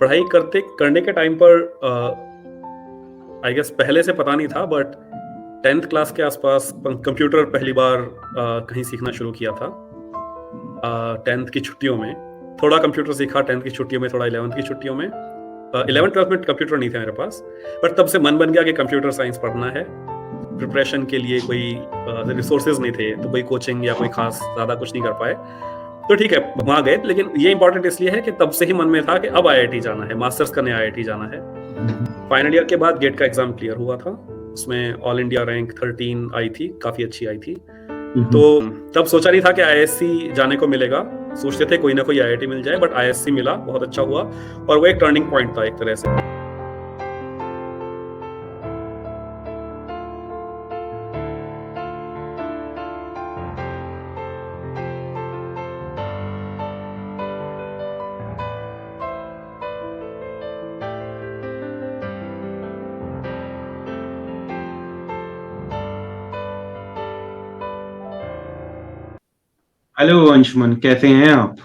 पढ़ाई करने के टाइम पर आई गेस पहले से पता नहीं था, बट 10th क्लास के आसपास कंप्यूटर पहली बार कहीं सीखना शुरू किया था। 10th की छुट्टियों में थोड़ा कंप्यूटर सीखा, 10th की छुट्टियों में थोड़ा, 11th की छुट्टियों में। 11th 12th में कंप्यूटर नहीं था मेरे पास, बट तब से मन बन गया कि कंप्यूटर साइंस पढ़ना है। प्रिपरेशन के लिए कोई रिसोर्सेज नहीं थे, तो कोई कोचिंग या कोई खास ज़्यादा कुछ नहीं कर पाए। तो ठीक है, वहाँ गए। लेकिन ये इंपॉर्टेंट इसलिए है कि तब से ही मन में था कि अब आईआईटी जाना है, मास्टर्स करने आईआईटी जाना है। फाइनल ईयर के बाद गेट का एग्जाम क्लियर हुआ था, उसमें ऑल इंडिया रैंक 13 आई थी, काफ़ी अच्छी आई थी। तो तब सोचा नहीं था कि आईएससी जाने को मिलेगा, सोचते थे कोई ना कोई आईआईटी मिल जाए, बट आईएससी मिला, बहुत अच्छा हुआ। और वो एक टर्निंग पॉइंट था एक तरह से। हेलो अंशुमन, कैसे हैं आप?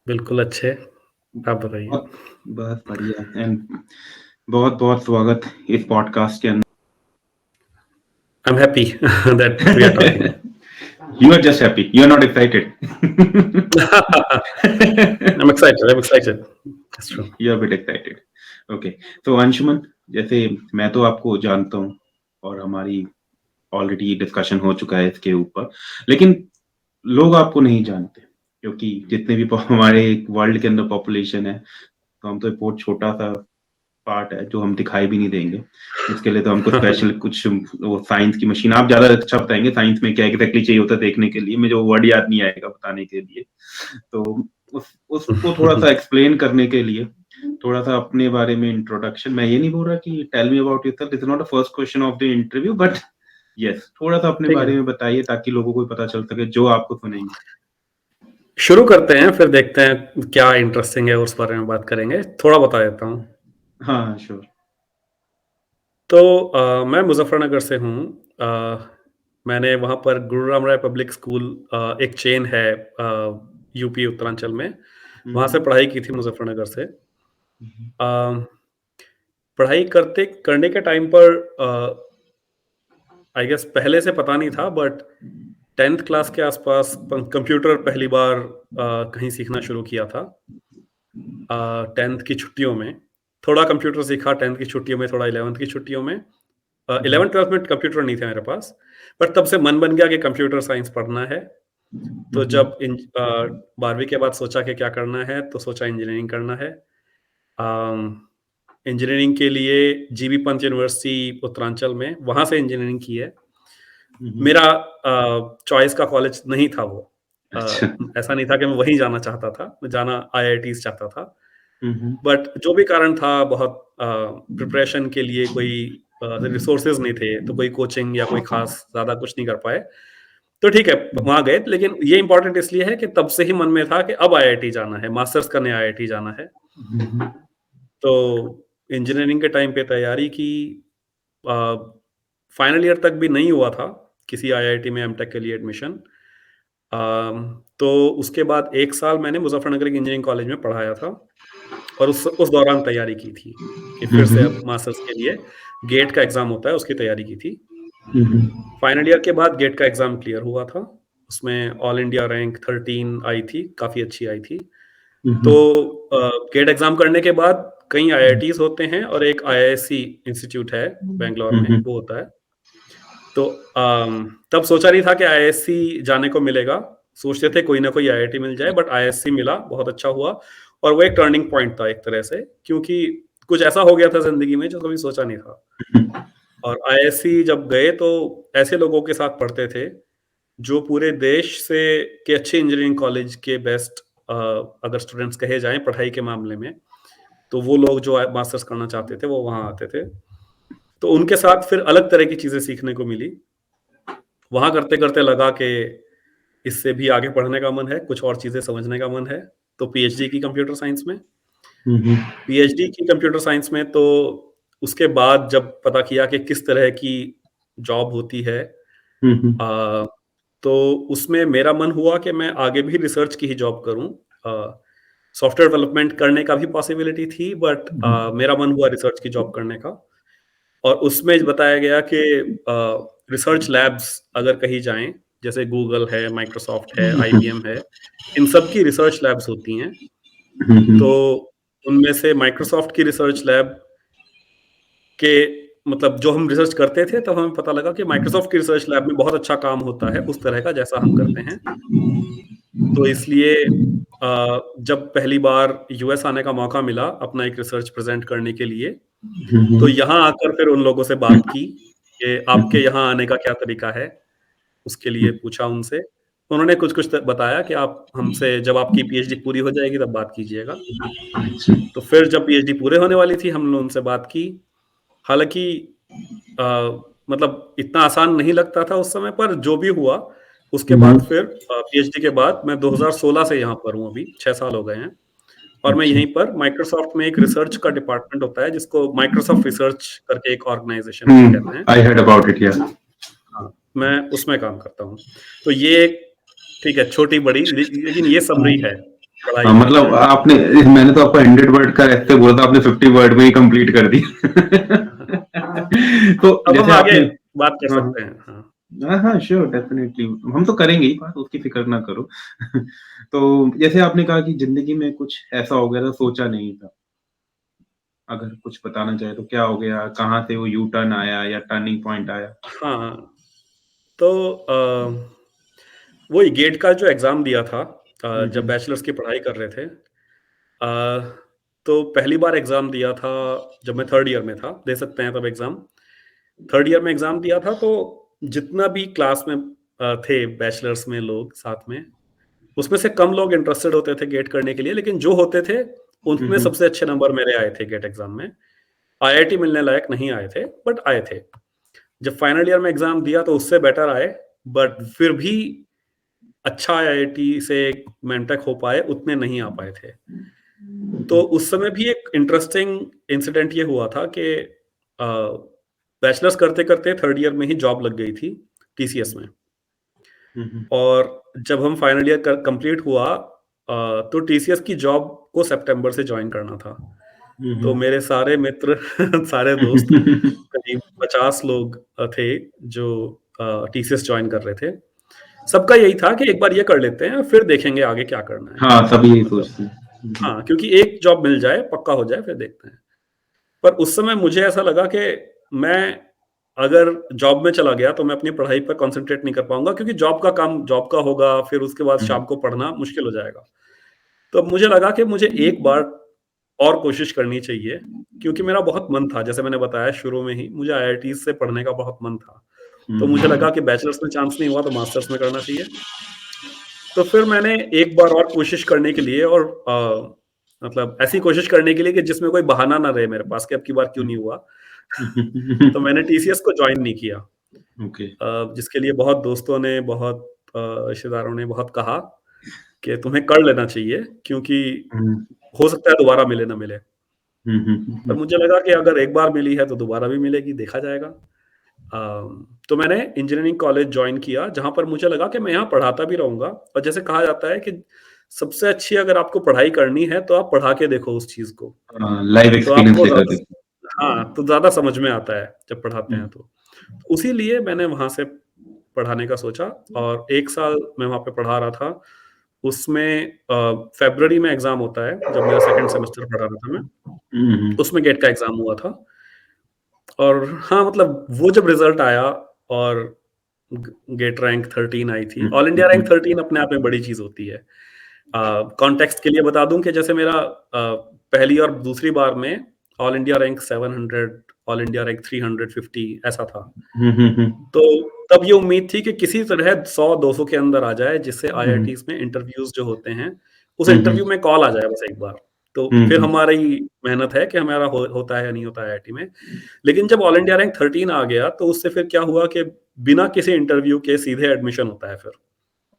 बिल्कुल अच्छे, आप बताइए। बहुत बस बढ़िया। एंड बहुत बहुत स्वागत इस पॉडकास्ट के I am happy that we are talking. अंदर। You are just happy, you are not excited. I'm excited. That's true. You are bit excited. Okay, तो अंशुमन, जैसे मैं तो आपको जानता हूँ और हमारी ऑलरेडी डिस्कशन हो चुका है इसके ऊपर, लेकिन लोग आपको नहीं जानते क्योंकि जितने भी हमारे वर्ल्ड के अंदर पॉपुलेशन है, तो हम तो एक बहुत छोटा सा पार्ट है जो हम दिखाई भी नहीं देंगे। इसके लिए तो हमको स्पेशल कुछ वो साइंस की मशीन, आप ज्यादा अच्छा बताएंगे साइंस में क्या एग्जैक्टली चाहिए होता है देखने के लिए, मुझे वो वर्ड याद नहीं आएगा बताने के लिए। तो उसको थोड़ा सा एक्सप्लेन करने के लिए थोड़ा सा अपने बारे में इंट्रोडक्शन। मैं ये नहीं बोल रहा कि tell me about yourself, it's not the first question of the interview, but yes, थोड़ा सा अपने ठीक बारे है, में बताइए ताकि लोगों को पता चल सके जो आपको सुनेंगे। शुरू करते हैं, फिर देखते हैं क्या इंटरेस्टिंग है, उस बारे में बात करेंगे। थोड़ा बता देता हूँ। हाँ, श्योर। तो मैं मुजफ्फरनगर से हूँ। मैंने वहाँ पर गुरु राम राय पब्लिक स्कूल, एक चेन है यूपी उत्तरांचल में, वहाँ से पढ़ाई की थी मुजफ्फरनगर से। अ, पढ़ाई करने के टाइम पर आई गेस पहले से पता नहीं था, बट 10th क्लास के आसपास कंप्यूटर पहली बार कहीं सीखना शुरू किया था। 10th की छुट्टियों में थोड़ा कंप्यूटर सीखा, 10th की छुट्टियों में थोड़ा, 11th की छुट्टियों में। 11th 12th में कंप्यूटर नहीं था मेरे पास, बट तब से मन बन गया कि कंप्यूटर साइंस पढ़ना है। तो जब 12वीं के बाद सोचा कि क्या करना है, तो सोचा इंजीनियरिंग करना है। इंजीनियरिंग के लिए जीबी पंत यूनिवर्सिटी उत्तरांचल में, वहाँ से इंजीनियरिंग की है। मेरा चॉइस का कॉलेज नहीं था वो। अ, अच्छा। ऐसा नहीं था कि मैं वहीं जाना चाहता था, मैं जाना आईआईटीज़ चाहता था। हम्म। बट जो भी कारण था, बहुत प्रिपरेशन के लिए कोई रिसोर्सेज नहीं थे, तो कोई कोचिंग या कोई खास ज़्यादा कुछ नहीं कर पाए। तो ठीक है, वहाँ गए। लेकिन ये इंपॉर्टेंट इसलिए है कि तब से ही मन में था कि अब आईआईटी जाना है, मास्टर्स करने आईआईटी जाना है। तो इंजीनियरिंग के टाइम पे तैयारी की। अ, फाइनल ईयर तक भी नहीं हुआ था किसी आईआईटी में एमटेक के लिए एडमिशन। तो उसके बाद 1 साल मैंने मुज़फ्फरनगर के इंजीनियरिंग कॉलेज में पढ़ाया था, और उस दौरान तैयारी की थी कि फिर से अब मास्टर्स के लिए गेट का एग्ज़ाम होता है, उसकी तैयारी की थी। फाइनल ईयर के बाद गेट का एग्ज़ाम क्लियर हुआ था, उसमें ऑल इंडिया रैंक 13 आई थी, काफ़ी अच्छी आई थी। तो गेट एग्ज़ाम करने के बाद कई आईआईटीज़ होते हैं, और एक आईआईएससी इंस्टीट्यूट है बैंगलोर में, वो होता है। तो तब सोचा नहीं था कि आईआईएससी जाने को मिलेगा, सोचते थे कोई ना कोई आईआईटी मिल जाए, बट आईआईएससी मिला, बहुत अच्छा हुआ। और वो एक टर्निंग पॉइंट था एक तरह से, क्योंकि कुछ ऐसा हो गया था ज़िंदगी में जो कभी सोचा नहीं था। और आईआईएससी जब गए, तो ऐसे लोगों के साथ पढ़ते थे जो पूरे देश से के अच्छे इंजीनियरिंग कॉलेज के बेस्ट, अगर स्टूडेंट्स कहे जाएँ पढ़ाई के मामले में, तो वो लोग जो मास्टर्स करना चाहते थे, वो वहाँ आते थे। तो उनके साथ फिर अलग तरह की चीज़ें सीखने को मिली। वहाँ करते-करते लगा कि इससे भी आगे पढ़ने का मन है, कुछ और चीज़ें समझने का मन है, तो पीएचडी की कंप्यूटर साइंस में। पीएचडी की कंप्यूटर साइंस में, तो उसके बाद जब पता किया कि किस तरह की जॉब होती है, अ, तो उसमें मेरा मन हुआ कि मैं आगे भी रिसर्च की ही जॉब करूँ। सॉफ्टवेयर डेवलपमेंट करने का भी पॉसिबिलिटी थी, बट मेरा मन हुआ रिसर्च की जॉब करने का। और उसमें बताया गया कि रिसर्च लैब्स अगर कहीं जाएँ, जैसे गूगल है, माइक्रोसॉफ्ट है, आईबीएम है, इन सब की रिसर्च लैब्स होती हैं। तो उनमें से माइक्रोसॉफ्ट की रिसर्च लैब के मतलब जो हम रिसर्च करते थे, तब हमें पता लगा कि माइक्रोसॉफ्ट की रिसर्च लैब में बहुत अच्छा काम होता है, उस तरह का जैसा हम करते हैं। तो इसलिए जब पहली बार यूएस आने का मौका मिला अपना एक रिसर्च प्रेज़ेंट करने के लिए, तो यहाँ आकर फिर उन लोगों से बात की कि आपके यहाँ आने का क्या तरीका है? उसके लिए पूछा उनसे। उन्होंने कुछ-कुछ त बताया कि आप हमसे जब आपकी पीएचडी पूरी हो जाएगी तब बात कीजिएगा। तो फिर जब पीएचडी पूरे होने वाली थी, हमने उनसे बात की। हालाँकि अ, मतलब इतना आसान नहीं लगता था उस समय पर जो भी हुआ, उसके बाद फिर पीएचडी के बाद मैं 2016 से यहाँ पर हूँ अभी, 6 साल हो गए हैं। और मैं अच्छा। यहीं पर माइक्रोसॉफ्ट में एक रिसर्च का डिपार्टमेंट होता है, जिसको माइक्रोसॉफ्ट रिसर्च करके एक ऑर्गनाइज़ेशन है, कहते हैं। आई हर्ड अबाउट इट, या। हाँ, मैं उसमें काम करता हूँ। तो ये एक ठीक है, छोटी-बड़ी लेकिन ये समरी है पढ़ाई हाँ, का। मतलब आपने मैंने तो आपको 100 वर्ड का ऐसे बोला था, आपने 50 वर्ड में ही कंप्लीट कर दी। तो अब हम जैसे आगे आपने बात कर हाँ, सकते हैं। हाँ। हाँ, हाँ, श्योर डेफिनिटली हम तो करेंगे ही बात, उसकी फ़िक्र ना करो। तो जैसे आपने कहा कि ज़िंदगी में कुछ ऐसा हो गया था, सोचा नहीं था। अगर कुछ बताना चाहें तो क्या हो गया? कहाँ से वो यू टर्न आया या टर्निंग पॉइंट आया? हाँ, तो वही गेट का जो एग्ज़ाम दिया था हुँ, जब हुँ। बैचलर्स की पढ़ाई कर रहे थे। तो पहली बार एग्ज़ाम दिया था जब मैं 3rd ईयर में था, दे सकते हैं तब एग्ज़ाम। 3rd ईयर में एग्ज़ाम दिया था तो जितना भी क्लास में थे बैचलर्स में लोग साथ में, उसमें से कम लोग इंटरेस्टेड होते थे गेट करने के लिए, लेकिन जो होते थे, हुँ, उनमें हुँ। सबसे अच्छे नंबर मेरे आए थे गेट एग्ज़ाम में। आईआईटी मिलने लायक नहीं आए थे, बट आए थे। जब फाइनल ईयर में एग्ज़ाम दिया तो उससे बेटर आए, बट फिर भी अच्छा आईआईटी से मेमटेक हो पाए, उतने नहीं आ पाए थे। तो उस समय भी एक इंटरेस्टिंग इंसिडेंट ये हुआ था कि अ, बैचलर्स करते-करते 3rd ईयर में ही जॉब लग गई थी टीसीएस में। हुँ, हुँ। और जब हम फाइनल ईयर कंप्लीट हुआ तो टीसीएस की जॉब को सितंबर से जॉइन करना था। हुँ, तो हुँ। मेरे सारे मित्र सारे दोस्त करीब 50 लोग थे जो टीसीएस जॉइन कर रहे थे। सबका यही था कि एक बार ये कर लेते हैं फिर देखेंगे आगे क्या करना है। हाँ, सभी यही मतलब सोचते हैं। हुँ, हुँ। हाँ, क्योंकि एक जॉब मिल जाए, पक्का हो जाए फिर देखते हैं। पर उस समय मुझे ऐसा लगा कि मैं अगर जॉब में चला गया तो मैं अपनी पढ़ाई पर कंसंट्रेट नहीं कर पाऊँगा क्योंकि जॉब का काम जॉब का होगा, फिर उसके बाद हुँ, शाम को पढ़ना मुश्किल हो जाएगा। तो मुझे लगा कि मुझे एक बार और कोशिश करनी चाहिए क्योंकि मेरा बहुत मन था, जैसे मैंने बताया शुरू में ही मुझे आईआईटीज़ से पढ़ने का बहुत मन था। तो मुझे लगा हुँ। कि बैचलर्स में चांस नहीं हुआ तो मास्टर्स में करना चाहिए। तो फिर मैंने एक बार और कोशिश करने के लिए और मतलब ऐसी कोशिश करने के लिए कि जिसमें कोई बहाना ना रहे मेरे पास कि अब की बार क्यों नहीं हुआ। तो मैंने टीसीएस को जॉइन नहीं किया। ओके। जिसके लिए बहुत दोस्तों ने, बहुत रिश्तेदारों ने बहुत कहा कि तुम्हें कर लेना चाहिए क्योंकि हुँ। हो सकता है दोबारा मिले ना मिले। हुँ, हुँ, हुँ, पर हुँ। मुझे लगा कि अगर एक बार मिली है तो दोबारा भी मिलेगी, देखा जाएगा। तो मैंने इंजीनियरिंग कॉलेज जॉइन किया जहाँ पर मुझे लगा कि मैं यहाँ पढ़ाता भी रहूँगा और जैसे कहा जाता है कि सबसे अच्छी अगर आपको पढ़ाई करनी है तो आप पढ़ा के देखो उस चीज़ को। हाँ, लाइव तो एक्सपीरियंस आपको लेकर ज़्यादा देखो। हाँ, तो ज़्यादा समझ में आता है जब पढ़ाते हुँ, हैं तो। उसी लिए मैंने वहाँ से पढ़ाने का सोचा और 1 साल मैं वहाँ पे पढ़ा रहा था। उसमें फ़रवरी में एग्ज़ाम होता है, जब मेरा 2nd सेमेस्टर पढ़ा रहा था मैं, हुँ, हुँ। उसमें गेट का एग्ज़ाम हुआ था। और हाँ, मतलब वो जब रिज़ल्ट आया और ग गेट रैंक 13 आई थी। हुँ, ऑल हुँ, इंडिया रैंक हुँ। 13 अपने आप में बड़ी चीज़ होती है। कॉन्टेक्स्ट के लिए बता दूँ कि जैसे मेरा पहली और दूसरी बार में all India rank 700, all India rank 350 ऐसा था। हुँ, हुँ, हुँ। तो तब ये उम्मीद थी कि किसी तरह 100-200 के अंदर आ जाए, जिससे हुँ, आईआईटीज़ में इंटरव्यूज़ जो होते हैं, उस हुँ, हुँ। इंटरव्यू में कॉल आ जाए बस एक बार। तो हुँ, फिर हुँ। हमारी मेहनत है कि हमारा होता है या नहीं होता है आईआईटी में। लेकिन जब ऑल इंडिया रैंक 13 आ गया, तो उससे फिर क्या हुआ कि बिना किसी इंटरव्यू के सीधे एडमिशन होता है फिर।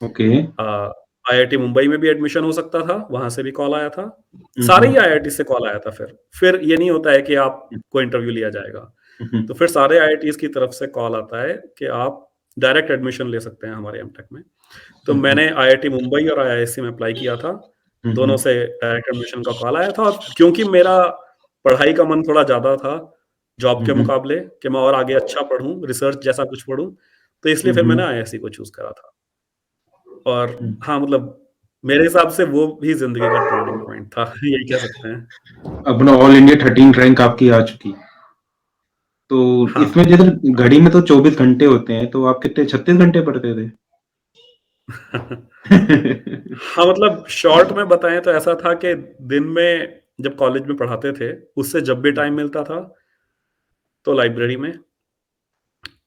ओके। अ, आईआईटी मुंबई में भी एडमिशन हो सकता था, वहाँ से भी कॉल आया था। हुँ, सारे ही हुँ। आईआईटी से कॉल आया था फिर। फिर ये नहीं होता है कि आपको इंटरव्यू लिया जाएगा। हुँ, हुँ। तो फिर सारे आईआईटीज़ की तरफ से कॉल आता है कि आप डायरेक्ट एडमिशन ले सकते हैं हमारे एमटेक में। तो हुँ, हुँ। मैंने आईआईटी मुंबई और आईआईएससी में अप्लाई किया था। दोनों से डायरेक्ट एडमिशन का कॉल आया था, और क्योंकि मेरा पढ़ाई का मन थोड़ा ज़्यादा था जॉब के मुकाबले, कि मैं और आगे अच्छा पढ़ूँ, रिसर्च जैसा कुछ पढ़ूँ, तो इसलिए फिर मैंने आईआईएससी को चूज़ करा था। और हाँ, मतलब मेरे हिसाब से वो भी ज़िंदगी का टर्निंग पॉइंट था, यही कह सकते हैं। अपना ऑल इंडिया 13 रैंक आपकी आ चुकी। तो इसमें हाँ। जैसे घड़ी में तो 24 घंटे होते हैं, तो आप कितने 36 घंटे पढ़ते थे? हाँ, मतलब शॉर्ट में बताएँ तो ऐसा था कि दिन में जब कॉलेज में पढ़ाते थे, उससे जब भी टाइम मिलता था, तो लाइब्रेरी में।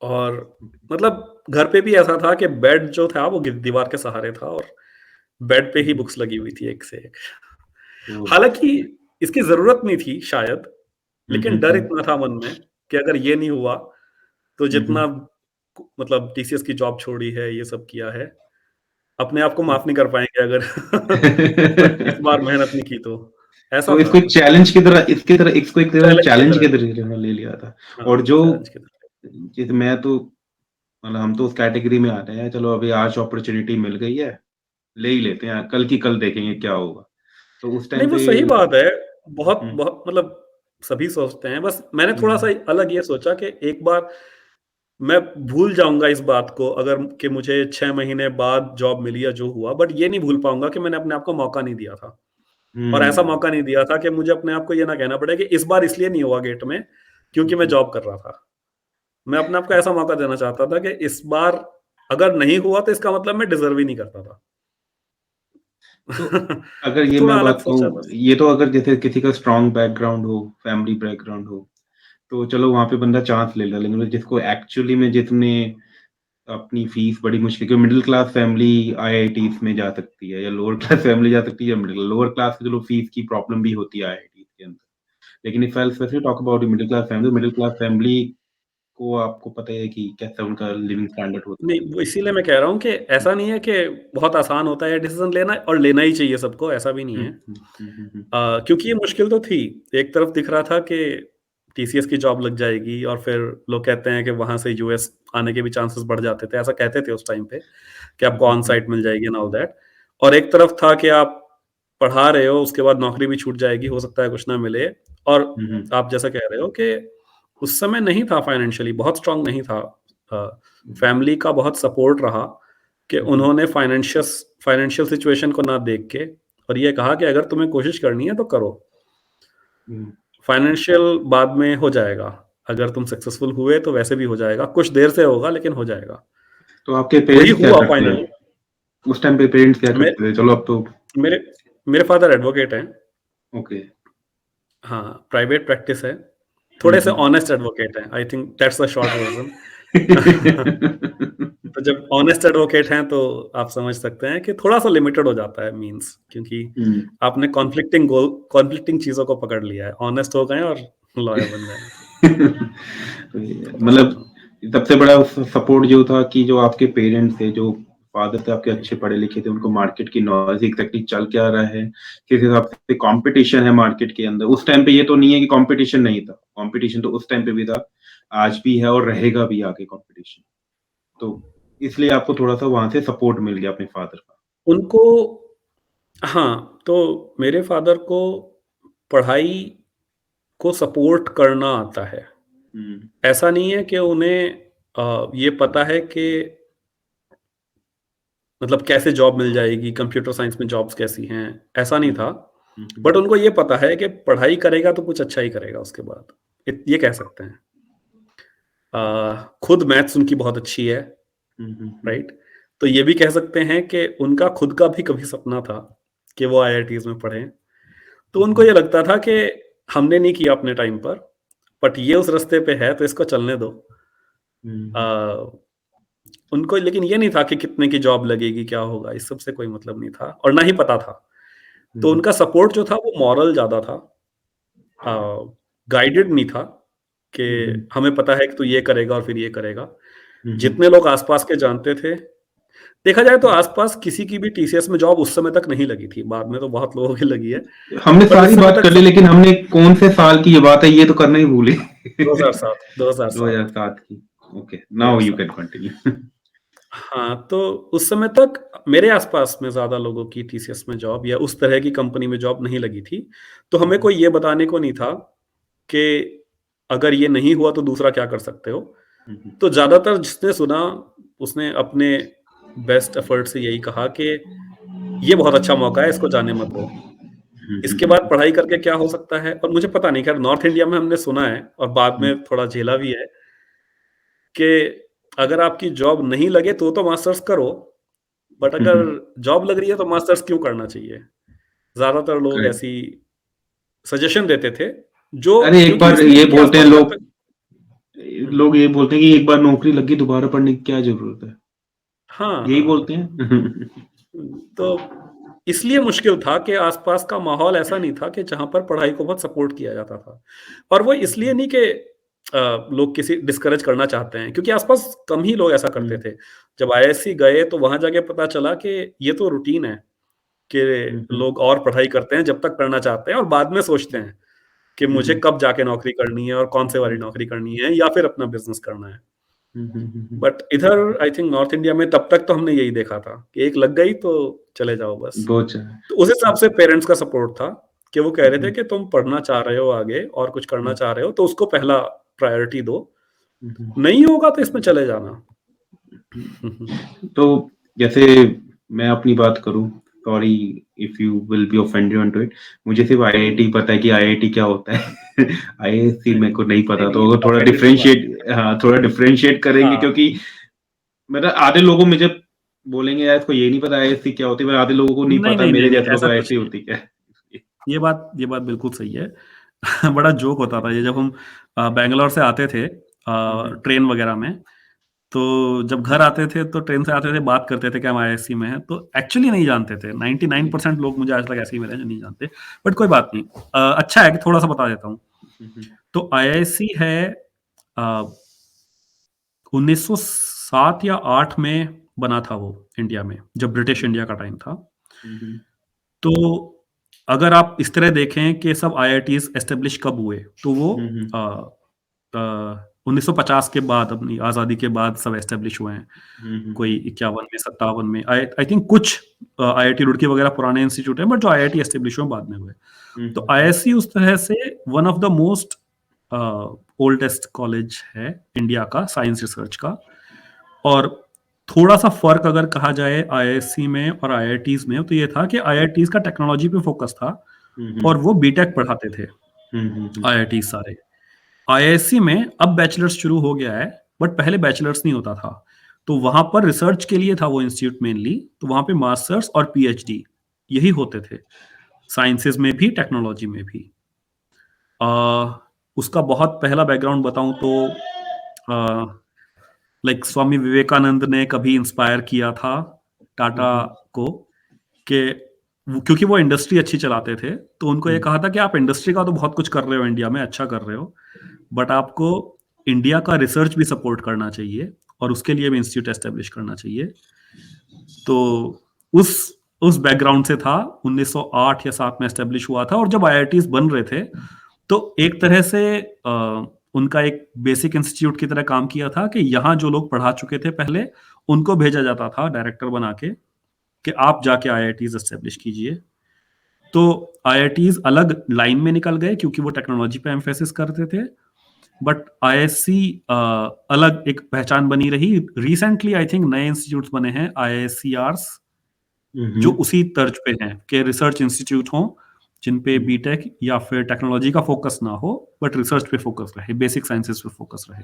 और मतलब घर पे भी ऐसा था कि बेड जो था वो दीवार के सहारे था, और बेड पे ही बुक्स लगी हुई थी एक से एक। तो हालाँकि इसकी ज़रूरत नहीं थी शायद, हुँ, लेकिन हुँ, डर हुँ। इतना था मन में कि अगर ये नहीं हुआ, तो हुँ, जितना हुँ। मतलब टीसीएस की जॉब छोड़ी है, ये सब किया है, अपने आप को माफ़ नहीं कर पाएँगे अगर बस इस बार मेहनत नहीं की तो। ऐसा तो था इसको एक कुछ। चैलेंज की तरह इसको एक तरह चैलेंज की चैलेंज तरह की ली। तरह ले लिया था। और हाँ, जो चैलेंज की तरह। जैसे मैं तो मतलब हम तो उस कैटेगरी में आते हैं, चलो अभी आज अपॉर्च्युनिटी मिल गई है, ले ही लेते हैं, कल की कल देखेंगे क्या होगा। तो उस नहीं, टाइम वो पे सही बात है। बहुत हुँ, बहुत मतलब सभी सोचते हैं। बस मैंने थोड़ा-सा हुँ, अलग ये सोचा कि एक बार मैं भूल जाऊँगा इस बात को, अगर कि मुझे 6 महीने बाद जॉब मिली या जो हुआ, बट ये नहीं भूल पाऊँगा कि मैंने अपने आप को मौका नहीं दिया था। और ऐसा हुँ, मौका नहीं दिया था कि मुझे अपने आप को ये ना कहना पड़े कि इस बार इसलिए नहीं हुआ गेट में, क्योंकि मैं हुँ। जॉब कर रहा था। मैं अपने आप को ऐसा मौका देना चाहता था कि इस बार अगर नहीं हुआ तो इसका मतलब मैं डिज़र्व ही नहीं करता था। तो अगर तो ये थोड़ा मैं अलग बात सोचा कहूँ, बस। ये तो अगर जैसे किसी का स्ट्रॉन्ग बैकग्राउंड हो, फैमिली बैकग्राउंड हो, तो चलो वहाँ पे बंदा चांस ले ले, लेकिन जिसको एक्चुअली में जिसने अपनी फीस बड़ी मुश्किल क्योंकि मिडिल क्लास फैमिली आईआईटीज़ में जा सकती है या लोअर क्लास फैमिली जा सकती है या मिडिल लोअर क्लास की चलो फीस की प्रॉब्लम भी होती है आईआईटीज़ के अंदर। लेकिन if I specially talk about middle class family को आपको पता है कि कैसा उनका लिविंग स्टैंडर्ड होता नहीं, वो इसीलिए मैं कह रहा हूँ कि है। ऐसा नहीं है कि बहुत आसान होता है डिसीज़न लेना, और लेना ही चाहिए सबको, ऐसा भी नहीं हुँ, है। हुँ, हुँ, हुँ, हुँ, क्योंकि ये मुश्किल तो थी। एक तरफ दिख रहा था कि टीसीएस की जॉब लग जाएगी, और फिर लोग कहते हैं कि वहाँ से यूएस आने के भी चांसेस बढ़ जाते थे। ऐसा कहते थे उस टाइम पे कि हुँ, आपको हुँ, ऑन हुँ, साइट मिल जाएगी एंड ऑल दैट। और एक तरफ था कि आप पढ़ा रहे हो, उसके बाद नौकरी भी छूट जाएगी, हो सकता है कुछ ना मिले। और हुँ, हुँ, आप जैसा कह रहे हो कि उस समय नहीं था, फाइनेंशियली बहुत स्ट्रांग नहीं था। अ, हुँ, फैमिली का बहुत सपोर्ट रहा कि हुँ, हुँ, उन्होंने फाइनेंशियल सिचुएशन को ना देख के, और ये कहा कि अगर तुम्हें कोशिश करनी है तो करो। हुँ। फाइनेंशियल बाद में हो जाएगा। अगर तुम सक्सेसफुल हुए तो वैसे भी हो जाएगा। कुछ देर से होगा, लेकिन हो जाएगा। तो आपके वही पेरेंट्स क्या हुआ करते हैं? फाइनली। उस टाइम पे पेरेंट्स क्या मे करते थे? चलो अब तो मेरे मेरे फादर एडवोकेट हैं। ओके। हाँ, प्राइवेट प्रैक्टिस है। हुँ, थोड़े से हुँ। ऑनेस्ट एडवोकेट हैं। I think that's the short version. तो जब ऑनेस्ट एडवोकेट हैं तो आप समझ सकते हैं कि थोड़ा-सा लिमिटेड हो जाता है मीन्स, क्योंकि हुँ। आपने कॉन्फ्लिक्टिंग चीज़ों को पकड़ लिया है। ऑनेस्ट हो गए हैं और लॉयर बन गए हैं तो। मतलब सबसे बड़ा सपोर्ट जो था कि जो आपके पेरेंट्स थे, जो फादर थे आपके अच्छे पढ़े-लिखे थे, उनको मार्केट की नॉलेज एग्ज़ैक्टली चल क्या रहा है, किस हिसाब से कॉम्पिटिशन है मार्केट के अंदर। उस टाइम पे ये तो नहीं है कि कॉम्पिटिशन नहीं था, कॉम्पिटिशन तो उस टाइम पे भी था, आज भी है और रहेगा भी आगे कॉम्पिटिशन। तो इसलिए आपको थोड़ा-सा वहाँ से सपोर्ट मिल गया अपने फादर का। उनको हाँ, तो मेरे फादर को पढ़ाई को सपोर्ट करना आता है। हुँ, ऐसा नहीं है कि उन्हें ये पता है कि मतलब कैसे जॉब मिल जाएगी, कंप्यूटर साइंस में जॉब्स कैसी हैं, ऐसा नहीं हुँ, था। हुँ, हुँ, बट उनको ये पता है कि पढ़ाई करेगा तो कुछ अच्छा ही करेगा उसके बाद। ये कह सकते हैं। खुद मैथ्स उनकी बहुत अच्छी है, हुँ, हुँ, हुँ, राइट? तो ये भी कह सकते हैं कि उनका खुद का भी कभी सपना था कि वो आईआईटीज़ में पढ़ें। तो हुँ, उनको हुँ, ये लगता था कि हमने नहीं किया अपने टाइम पर, बट ये उस रास्ते पे है तो इसको चलने दो। हुँ, अ, उनको लेकिन ये नहीं था कि कितने की जॉब लगेगी, क्या होगा, इस सब से कोई मतलब नहीं था और ना ही पता था। हुँ, तो हुँ, उनका सपोर्ट जो था वो मॉरल ज़्यादा था। अ, गाइडेड नहीं था कि हुँ, हुँ, हमें पता है कि तू ये करेगा और फिर ये करेगा। हुँ, हुँ। जितने लोग आस-पास के जानते थे, देखा जाए तो आस-पास किसी की भी टीसीएस में जॉब उस समय तक नहीं लगी थी। बाद में तो बहुत लोगों की लगी है। हमने बट सारी उस समय बात तक कर ली सब लेकिन हमने कौन से साल की ये बात है ये तो करना ही भूले। 2007 2007 2007 की। Okay, now you 2007। Can continue. हाँ, तो उस समय तक मेरे आस-पास में ज़्यादा लोगों की टीसीएस में जॉब या उस तरह की कंपनी में जॉब नहीं लगी थी। तो हुँ, हमें हुँ। कोई ये बताने को नहीं था कि अगर ये नहीं हुआ तो दूसरा क्या कर सकते हो। हुँ, हुँ। तो ज़्यादातर जिसने सुना उसने अपने बेस्ट एफर्ट से यही कहा कि ये बहुत अच्छा मौका है, इसको जाने मत दो। हुँ, हुँ, इसके हुँ, बाद हुँ। पढ़ाई करके क्या हो सकता है और मुझे पता नहीं, खैर नॉर्थ इंडिया में हमने सुना है और बाद हुँ, में थोड़ा झेला भी है कि अगर आपकी जॉब नहीं लगे तो मास्टर्स करो, बट हुँ, अगर हुँ। जॉब लग रही है तो मास्टर्स क्यों करना चाहिए? ज़्यादातर लोग करेक्ट। ऐसी सजेशन देते थे, जो अरे एक क्योंकि बार इसलिए ये नहीं कि बोलते हैं आस-पास घर लोग पे हुँ, हुँ। लोग ये बोलते हैं कि एक बार नौकरी लग गई दोबारा पढ़ने की क्या ज़रूरत है? हाँ, यही हाँ। बोलते हैं? तो इसलिए मुश्किल था कि आस-पास का माहौल ऐसा नहीं था कि जहाँ पर पढ़ाई को बहुत सपोर्ट किया जाता था। और वो इसलिए नहीं कि लोग किसी डिस्करेज करना चाहते हैं, क्योंकि आस-पास कम ही लोग ऐसा करते हुँ, थे। जब आईआईएससी गए तो वहाँ जाके पता चला कि ये तो रूटीन है कि हुँ, हुँ, लोग और पढ़ाई करते हैं जब तक करना चाहते हैं और बाद में सोचते हैं कि हुँ, मुझे हुँ, कब जाके नौकरी करनी है और कौन-से वाली हुँ, नौकरी करनी है या फिर अपना बिज़नेस करना है। हुँ, हुँ, हुँ, हुँ। बट इधर आई थिंक नॉर्थ इंडिया में तब तक तो हमने यही देखा था कि एक लग गई तो चले जाओ बस। बहुत अच्छा। तो उस हिसाब से पेरेंट्स का सपोर्ट था कि वो कह हुँ, रहे थे हुँ, कि तुम पढ़ना चाह रहे हो आगे और कुछ करना हुँ, चाह रहे हो तो उसको पहला प्रायोरिटी दो। हुँ, हुँ। नहीं होगा तो इसमें चले जाना। तो जैसे मैं अपनी बात करूँ, sorry if you will be offended on to it, मुझे सिर्फ़ आईआईटी पता है कि आईआईटी क्या होता है। आईआईएससी मेरे को नहीं नहीं, पता, नहीं, तो थोड़ा ऑफेंडेड की बात नहीं डिफरेंशिएट, है। हाँ, थोड़ा डिफरेंशिएट करेंगे हाँ, क्योंकि मतलब आधे लोगों मुझे बोलेंगे यार इसको ये नहीं पता आईआईएससी क्या होती है, पर आधे लोगों को नहीं नहीं, पता नहीं, नहीं, मेरे नहीं, मित्रों को ऐसा कुछ आईआईएससी नहीं है। होती क्या है। ये बात बिल्कुल सही है। बड़ा जोक होता था ये जब हम बैंगलोर से आते थे हुँ, हुँ। ट्रेन वगैरह में, तो जब घर आते थे तो ट्रेन से आते थे, बात करते थे कि हम आईआईएससी में हैं, तो एक्चुअली नहीं जानते थे। 99% लोग मुझे आज तक ऐसे ही मिले हैं जो नहीं जानते। बट कोई बात नहीं। अच्छा है कि थोड़ा-सा बता देता हूँ। हुँ, हुँ। तो आईआईएससी है अ, 1907 या 8 में बना था वो इंडिया में, जब ब्रिटिश इंडिया का टाइम था। हुँ, हुँ। तो अगर आप इस तरह देखें कि सब आईआईटीज़ एस्टेब्लिश कब हुए, तो वो हुँ, हुँ। अ 1950 के बाद, अपनी आज़ादी के बाद सब एस्टेब्लिश हुए हैं। हुँ, हुँ, कोई हुँ। 51 में, 57 में, आई आई थिंक कुछ आईआईटी रुड़की वगैरह पुराने इंस्टीट्यूट हैं, बट जो आईआईटी एस्टेब्लिश हुए बाद में हुए। हुँ, तो हुँ, हुँ। आईआईएससी उस तरह से one of the most a, oldest college है इंडिया का, साइंस रिसर्च का। और थोड़ा-सा फ़र्क अगर कहा जाए आईआईएससी में और आईआईटीज़ में, तो ये था कि आईआईटीज़ का टेक्नोलॉजी पे फ़ोकस था हुँ, हुँ। और वो बीटेक पढ़ाते थे, हुँ, हुँ, हुँ। आईआईटीज़ सारे। आईआईएससी में अब बैचलर्स शुरू हो गया है, बट पहले बैचलर्स नहीं होता था। तो वहाँ पर रिसर्च के लिए था वो इंस्टीट्यूट मेनली, तो वहाँ पे मास्टर्स और पीएचडी यही होते थे, साइंसेज़ में भी, टेक्नोलॉजी में भी। अ, उसका बहुत पहला बैकग्राउंड बताऊँ तो अ, लाइक स्वामी विवेकानंद ने कभी इंस्पायर किया था हुँ, टाटा हुँ। को कि क्योंकि वो इंडस्ट्री अच्छी चलाते थे, तो उनको ये हुँ, कहा था कि आप इंडस्ट्री का तो बहुत कुछ कर रहे हो इंडिया में, अच्छा कर रहे हो, बट आपको इंडिया का रिसर्च भी सपोर्ट करना चाहिए और उसके लिए भी इंस्टीट्यूट एस्टेब्लिश करना चाहिए। तो उस उस बैकग्राउंड से था, 1908 या 7 में एस्टेब्लिश हुआ था और जब आईआईटीज़ बन रहे थे, तो एक तरह से उनका एक बेसिक इंस्टीट्यूट की तरह काम किया था कि यहाँ जो लोग पढ़ा चुके थे पहले, उनको भेजा जाता था डायरेक्टर बना के, कि आप जाके आईआईटीज़ एस्टेब्लिश कीजिए। तो आईआईटीज़ अलग लाइन में निकल गए क्योंकि वो टेक्नोलॉजी पे एम्फेसिस करते थे। बट आईआईएससी अलग एक पहचान बनी रही। रिसेंटली आई थिंक नए इंस्टीट्यूट्स बने हैं आईआईएससीआरस, हुँ, जो हुँ। उसी तर्ज पे हैं कि रिसर्च इंस्टीट्यूट हों, जिन पे हुँ। बीटेक या फिर टेक्नोलॉजी का फोकस ना हो, बट रिसर्च पे फोकस रहे, बेसिक साइंसेस पे फोकस रहे।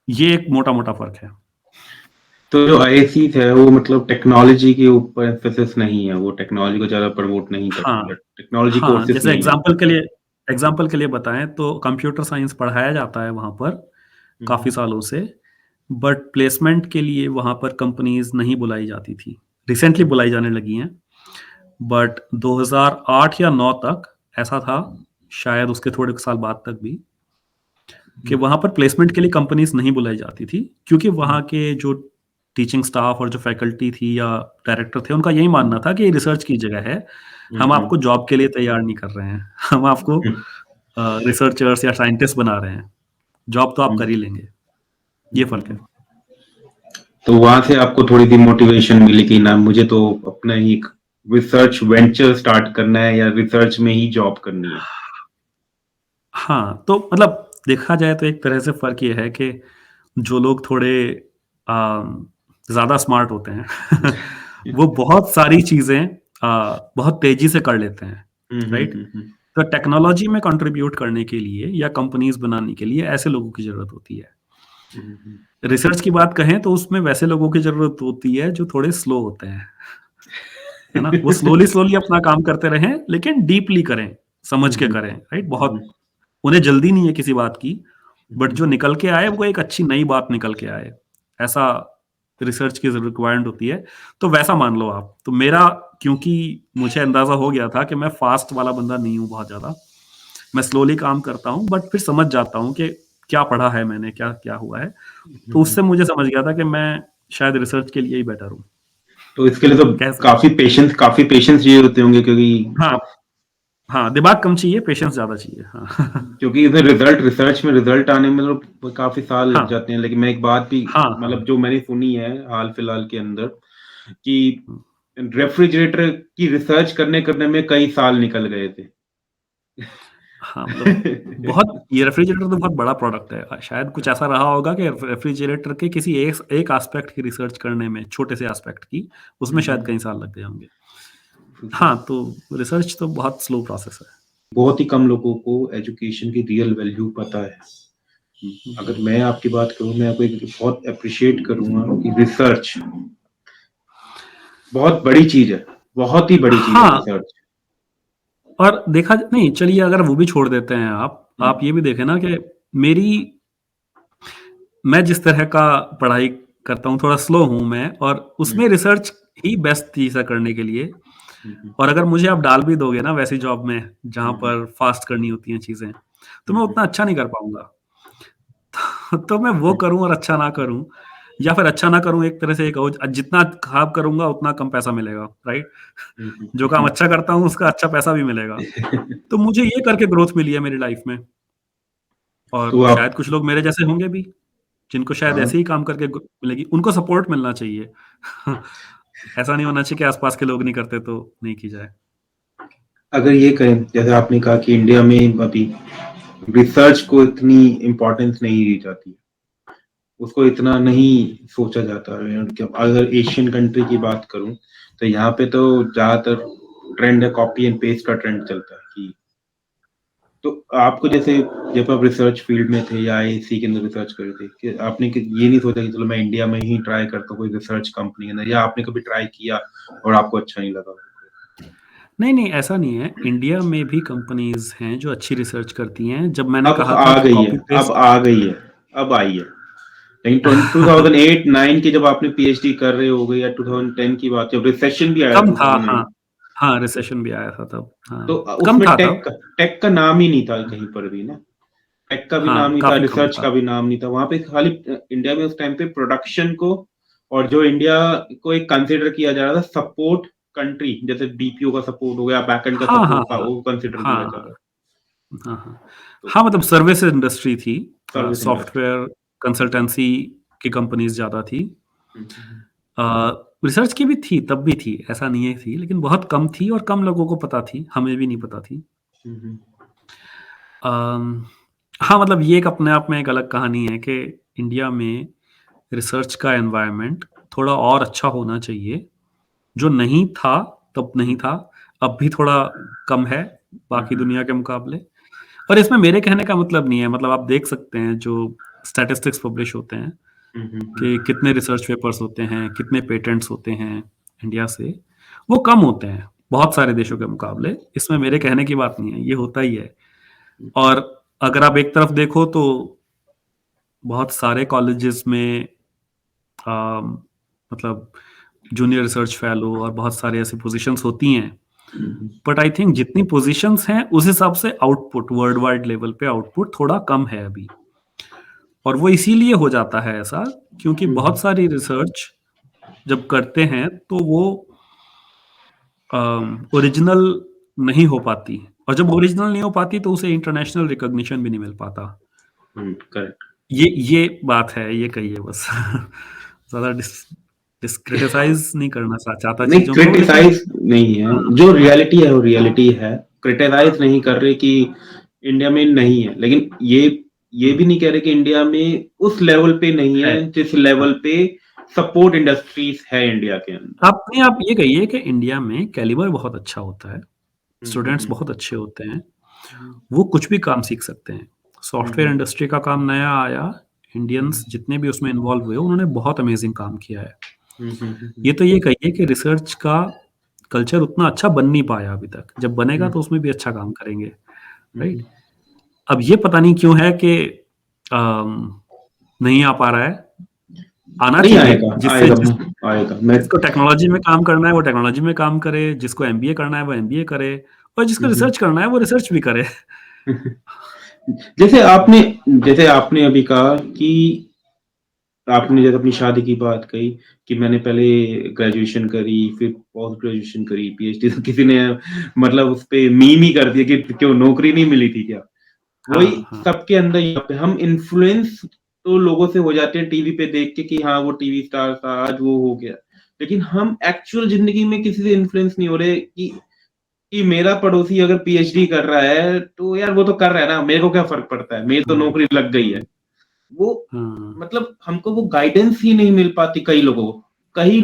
ये एक मोटा-मोटा फ़र्क है। तो जो आईएससीज़ है वो मतलब टेक्नोलॉजी के ऊपर एम्फेसिस नहीं है, वो टेक्नोलॉजी को ज़्यादा प्रमोट नहीं हाँ, करती है, टेक्नोलॉजी हाँ, कोर्सेज़ जैसे नहीं है। एग्ज़ाम्पल के लिए बताएँ तो कंप्यूटर साइंस पढ़ाया जाता है वहाँ पर हुँ, काफ़ी हुँ। सालों से, बट प्लेसमेंट के लिए वहाँ पर कंपनीज़ नहीं बुलाई जाती थी। रिसेंटली हुँ, बुलाई जाने लगी हैं, बट 2008 या 9 तक ऐसा था, शायद उसके थोड़े साल बाद तक भी, कि हुँ, वहाँ पर प्लेसमेंट के लिए कंपनीज़ नहीं बुलाई जाती थी, क्योंकि हुँ, वहाँ के जो टीचिंग स्टाफ और जो फैकल्टी थी या डायरेक्टर थे, उनका यही मानना था कि ये रिसर्च की जगह है, हुँ, हम हुँ, आपको जॉब के लिए तैयार नहीं कर रहे हैं। हम आपको हुँ, रिसर्चर्स या साइंटिस्ट बना रहे हैं, जॉब तो आप हुँ, कर ही लेंगे। हुँ, ये हुँ, फ़र्क है। हुँ। तो वहां से आपको थोड़ी सी मोटिवेशन मिली कि ना मुझे तो अपना ही एक रिसर्च वेंचर स्टार्ट करना है या रिसर्च में ही जॉब करनी है। हाँ, तो मतलब देखा जाए तो एक तरह से फ़र्क ये है कि जो लोग थोड़े ज़्यादा स्मार्ट होते हैं वो बहुत सारी चीज़ें बहुत तेज़ी से कर लेते हैं, राइट? हम्म। तो टेक्नोलॉजी में कंट्रीब्यूट करने के लिए या कंपनीज़ बनाने के लिए ऐसे लोगों की ज़रूरत होती है। हम्म। रिसर्च की बात कहें तो उसमें वैसे लोगों की ज़रूरत होती है जो थोड़े स्लो होते हैं, है ना? वो स्लोली-स्लोली अपना काम करते रहें लेकिन डीपली करें, समझ के हम्म। करें, राइट? बहुत उन्हें जल्दी नहीं है किसी बात की, बट जो हम्म। निकल के आए वो एक अच्छी नई बात निकल के आए। ऐसा रिसर्च की रिक्वायरमेंट होती है, तो वैसा मान लो आप। तो मेरा क्योंकि मुझे अंदाज़ा हो गया था कि मैं फ़ास्ट वाला बंदा नहीं हूँ बहुत ज़्यादा। मैं स्लोली काम करता हूँ बट फिर समझ जाता हूँ कि क्या पढ़ा है मैंने, क्या-क्या हुआ है। तो उससे मुझे समझ गया था कि मैं शायद रिसर्च के लिए ही बेटर हूँ। तो इसके लिए तो कह सकते काफी पेशेंस चाहिए होते होंगे क्योंकि हाँ, हाँ, दिमाग कम चाहिए, पेशेंस ज़्यादा चाहिए। हाँ। क्योंकि इधर रिसर्च में रिजल्ट आने में मतलब काफी साल लग हाँ, जाते हैं। लेकिन मैं एक बात भी हाँ, हाँ। मतलब जो मैंने सुनी है हाल फिलहाल के अंदर कि हुँ। रेफ्रिजरेटर की रिसर्च करने करने में कई साल निकल गए थे। हाँ, मतलब बहुत ये रेफ्रिजरेटर तो बहुत बड़ा प्रोडक्ट है। शायद कुछ ऐसा रहा होगा कि रेफ्रिजरेटर के किसी एक एक एस्पेक्ट की रिसर्च करने में, छोटे से एस्पेक्ट की, उसमें शायद कई साल लग गए होंगे। हाँ, तो रिसर्च तो बहुत स्लो प्रोसेस है। बहुत ही कम लोगों को एजुकेशन की रियल वैल्यू पता है। अगर मैं आपकी बात करूं, मैं आपको एक बहुत अप्रिशिएट करूंगा कि रिसर्च बहुत बड़ी चीज है, बहुत ही बड़ी चीज है हाँ, रिसर्च। और देखा ज नहीं चलिए अगर वो भी छोड़ देते हैं आप ये भी देखें ना कि मेरी मैं जिस तरह का पढ़ाई करता हूँ, थोड़ा स्लो हूँ मैं और उसमें रिसर्च ही बेस्ट थी ऐसा करने के लिए। और अगर मुझे आप डाल भी दोगे ना वैसी जॉब में, जहाँ पर फ़ास्ट करनी होती हैं चीज़ें, तो मैं उतना अच्छा नहीं कर पाऊँगा। तो मैं वो करूँ और अच्छा ना करूँ या फिर अच्छा ना करूँ एक तरह से ये कहो जितना खराब करूँगा उतना कम पैसा मिलेगा, राइट? जो काम अच्छा करता हूँ उसका अच्छा पैसा भी मिलेगा। तो मुझे ये करके ग्रोथ मिली है मेरी लाइफ़ में तो और आप शायद कुछ लोग मेरे जैसे होंगे भी, जिनको शायद हाँ, ऐसे ही काम करके मिलेगी। उनको सपोर्ट मिलना चाहिए। ऐसा नहीं होना चाहिए कि आस-पास के लोग नहीं करते तो नहीं की जाए। अगर ये कहें जैसे आपने कहा कि इंडिया में अभी रिसर्च को इतनी इम्पोर्टेंस नहीं दी जाती, उसको इतना नहीं सोचा जाता है। और अगर एशियन कंट्री की बात करूं तो यहाँ पे तो ज्यादातर ट्रेंड है, कॉपी एंड पेस्ट का ट्रेंड चलता है कि तो आपको जैसे जब आप रिसर्च फील्ड में थे या आईआईसी के अंदर रिसर्च कर रहे थे कि आपने ये नहीं सोचा कि चलो मैं इंडिया में ही ट्राई करता हूँ कोई रिसर्च कंपनी के अंदर, या आपने कभी ट्राई किया और आपको अच्छा नहीं लगा? नहीं, नहीं ऐसा नहीं है। इंडिया में भी कंपनीज़ हैं जो अच्छी रिसर्च करती हैं। जब मैंने अब कहा था आ कि गई है, कॉपी अब पेस्ट आ गई है, अब आई है। लेकिन 2008-9 की जब आपने पीएचडी कर रहे हो गए या 2010 की बात, जब रिसेशन भी आया कम था 2008, हाँ। हाँ, रिसेशन भी आया था तब। तो हाँ, कम उसमें था टेक तब। टेक का नाम ही नहीं था कहीं पर भी ना। टेक का भी नाम हाँ, नहीं था, काफ़ी कम रिसर्च था। का भी नाम नहीं था। वहां पे खाली इंडिया में उस टाइम पे प्रोडक्शन को और जो इंडिया को एक कंसिडर किया जा रहा था सपोर्ट कंट्री, जैसे बीपीओ का सपोर्ट हो गया, बैकएंड का हाँ, हाँ, सपोर्ट था, हाँ। वो कंसिडर हाँ, किया जा रहा हाँ। था। हाँ, हाँ। तो हाँ, मतलब सर्विस इंडस्ट्री थी। Service industry. सॉफ्टवेयर कंसल्टेंसी की कंपनीज़ ज़्यादा थी। हम्म। अ, रिसर्च की भी थी, तब भी थी, ऐसा नहीं है थी, लेकिन बहुत कम थी और कम लोगों को पता थी, हमें भी नहीं पता थी। हम्म। अम, हाँ, मतलब ये एक अपने आप में एक अलग कहानी है कि इंडिया में रिसर्च का एनवायरनमेंट थोड़ा और अच्छा होना चाहिए, जो नहीं था, तब नहीं था, अब भी थोड़ा कम है, बाकी दुनिया के मुकाबले। और इसमें मेरे कहने का मतलब नहीं है, मतलब आप देख सकते हैं जो स्टैटिस्टिक्स पब्लिश होते हैं कि कितने रिसर्च पेपर्स होते हैं, कितने पेटेंट्स होते हैं इंडिया से, वो कम होते हैं, बहुत सारे देशों के मुकाबले। इसमें मेरे कहने की बात नहीं है, ये होता ही है। और अगर आप एक तरफ देखो तो बहुत सारे कॉलेजेस में अम, मतलब जूनियर रिसर्च फेलो और बहुत सारे ऐसी पोजीशंस होती हैं। बट आई थिंक जितनी पोजीशंस हैं उस हिसाब से आउटपुट वर्ल्ड वाइड लेवल पे आउटपुट थोड़ा कम है अभी। और वो इसीलिए हो जाता है ऐसा क्योंकि बहुत सारी रिसर्च जब करते हैं तो वो ओरिजिनल नहीं हो पाती और जब ओरिजिनल नहीं हो पाती तो उसे इंटरनेशनल रिकॉग्निशन भी नहीं मिल पाता। करेक्ट। ये बात है, ये कही है बस। ज़्यादा क्रिटिसाइज नहीं करना चाहता नहीं, चीज़ों को, लेकिन क्रिटिसाइज नहीं है, हाँ, जो रियलिटी है वो रियलिटी है। क्रिटिसाइज नहीं कर रहे कि इंडिया में नहीं है, लेकिन ये भी नहीं कह रहे कि इंडिया में उस लेवल पे नहीं है। है जिस हाँ, लेवल पे सपोर्ट इंडस्ट्रीज है इंडिया के अंदर। आप ये कहिए कि इंडिया में कैलिबर बहुत अच्छा होता है, हम्म, स्टूडेंट्स हम्म, बहुत अच्छे होते हैं, हम्म, वो कुछ भी काम सीख सकते हैं। सॉफ्टवेयर हम्म, इंडस्ट्री का काम नया आया, हम्म, इंडियंस जितने भी उसमें इन्वॉल्व हुए, उन्होंने बहुत अमेज़िंग काम किया है। हम्म, ये तो ये कहिए कि रिसर्च का कल्चर उतना अच्छा बन नहीं पाया अभी तक, जब बनेगा हम्म, तो उसमें भी अच्छा काम करेंगे, हम्म। राइट? अब ये पता नहीं क्यों है कि नहीं आ पा रहा है, आना नहीं चाहिए, आएगा, जिससे आएगा, आएगा। मैं जिसको टेक्नोलॉजी में काम करना है वो टेक्नोलॉजी में काम करे, जिसको एमबीए करना है वो एमबीए करे, और जिसको हम्म, रिसर्च करना है वो रिसर्च भी करे। जैसे आपने अभी कहा कि आपने जब अपनी शादी की बात कही कि मैंने पहले ग्रेजुएशन करी, फिर पोस्ट ग्रेजुएशन करी, पीएचडी, तो किसी ने मतलब उस पे मीम ही कर दिया कि क्यों नौकरी नहीं मिली थी क्या? वही हाँ, हाँ। सबके अंदर यहाँ पे हम इन्फ्लुएंस तो लोगों से हो जाते हैं टीवी पे देख के कि हाँ वो टीवी स्टार था, आज वो हो गया। लेकिन हम एक्चुअल जिंदगी में किसी से इन्फ्लुएंस नहीं हो रहे कि मेरा पड़ोसी अगर पीएचडी कर रहा है तो यार वो तो कर रहा है ना, मेरे को क्या फर्क पड़ता है, मेरी तो हाँ, नौकरी लग गई है। वो हाँ। मतलब हमको वो गाइडेंस ही नहीं मिल पाती कई लोगों को, कई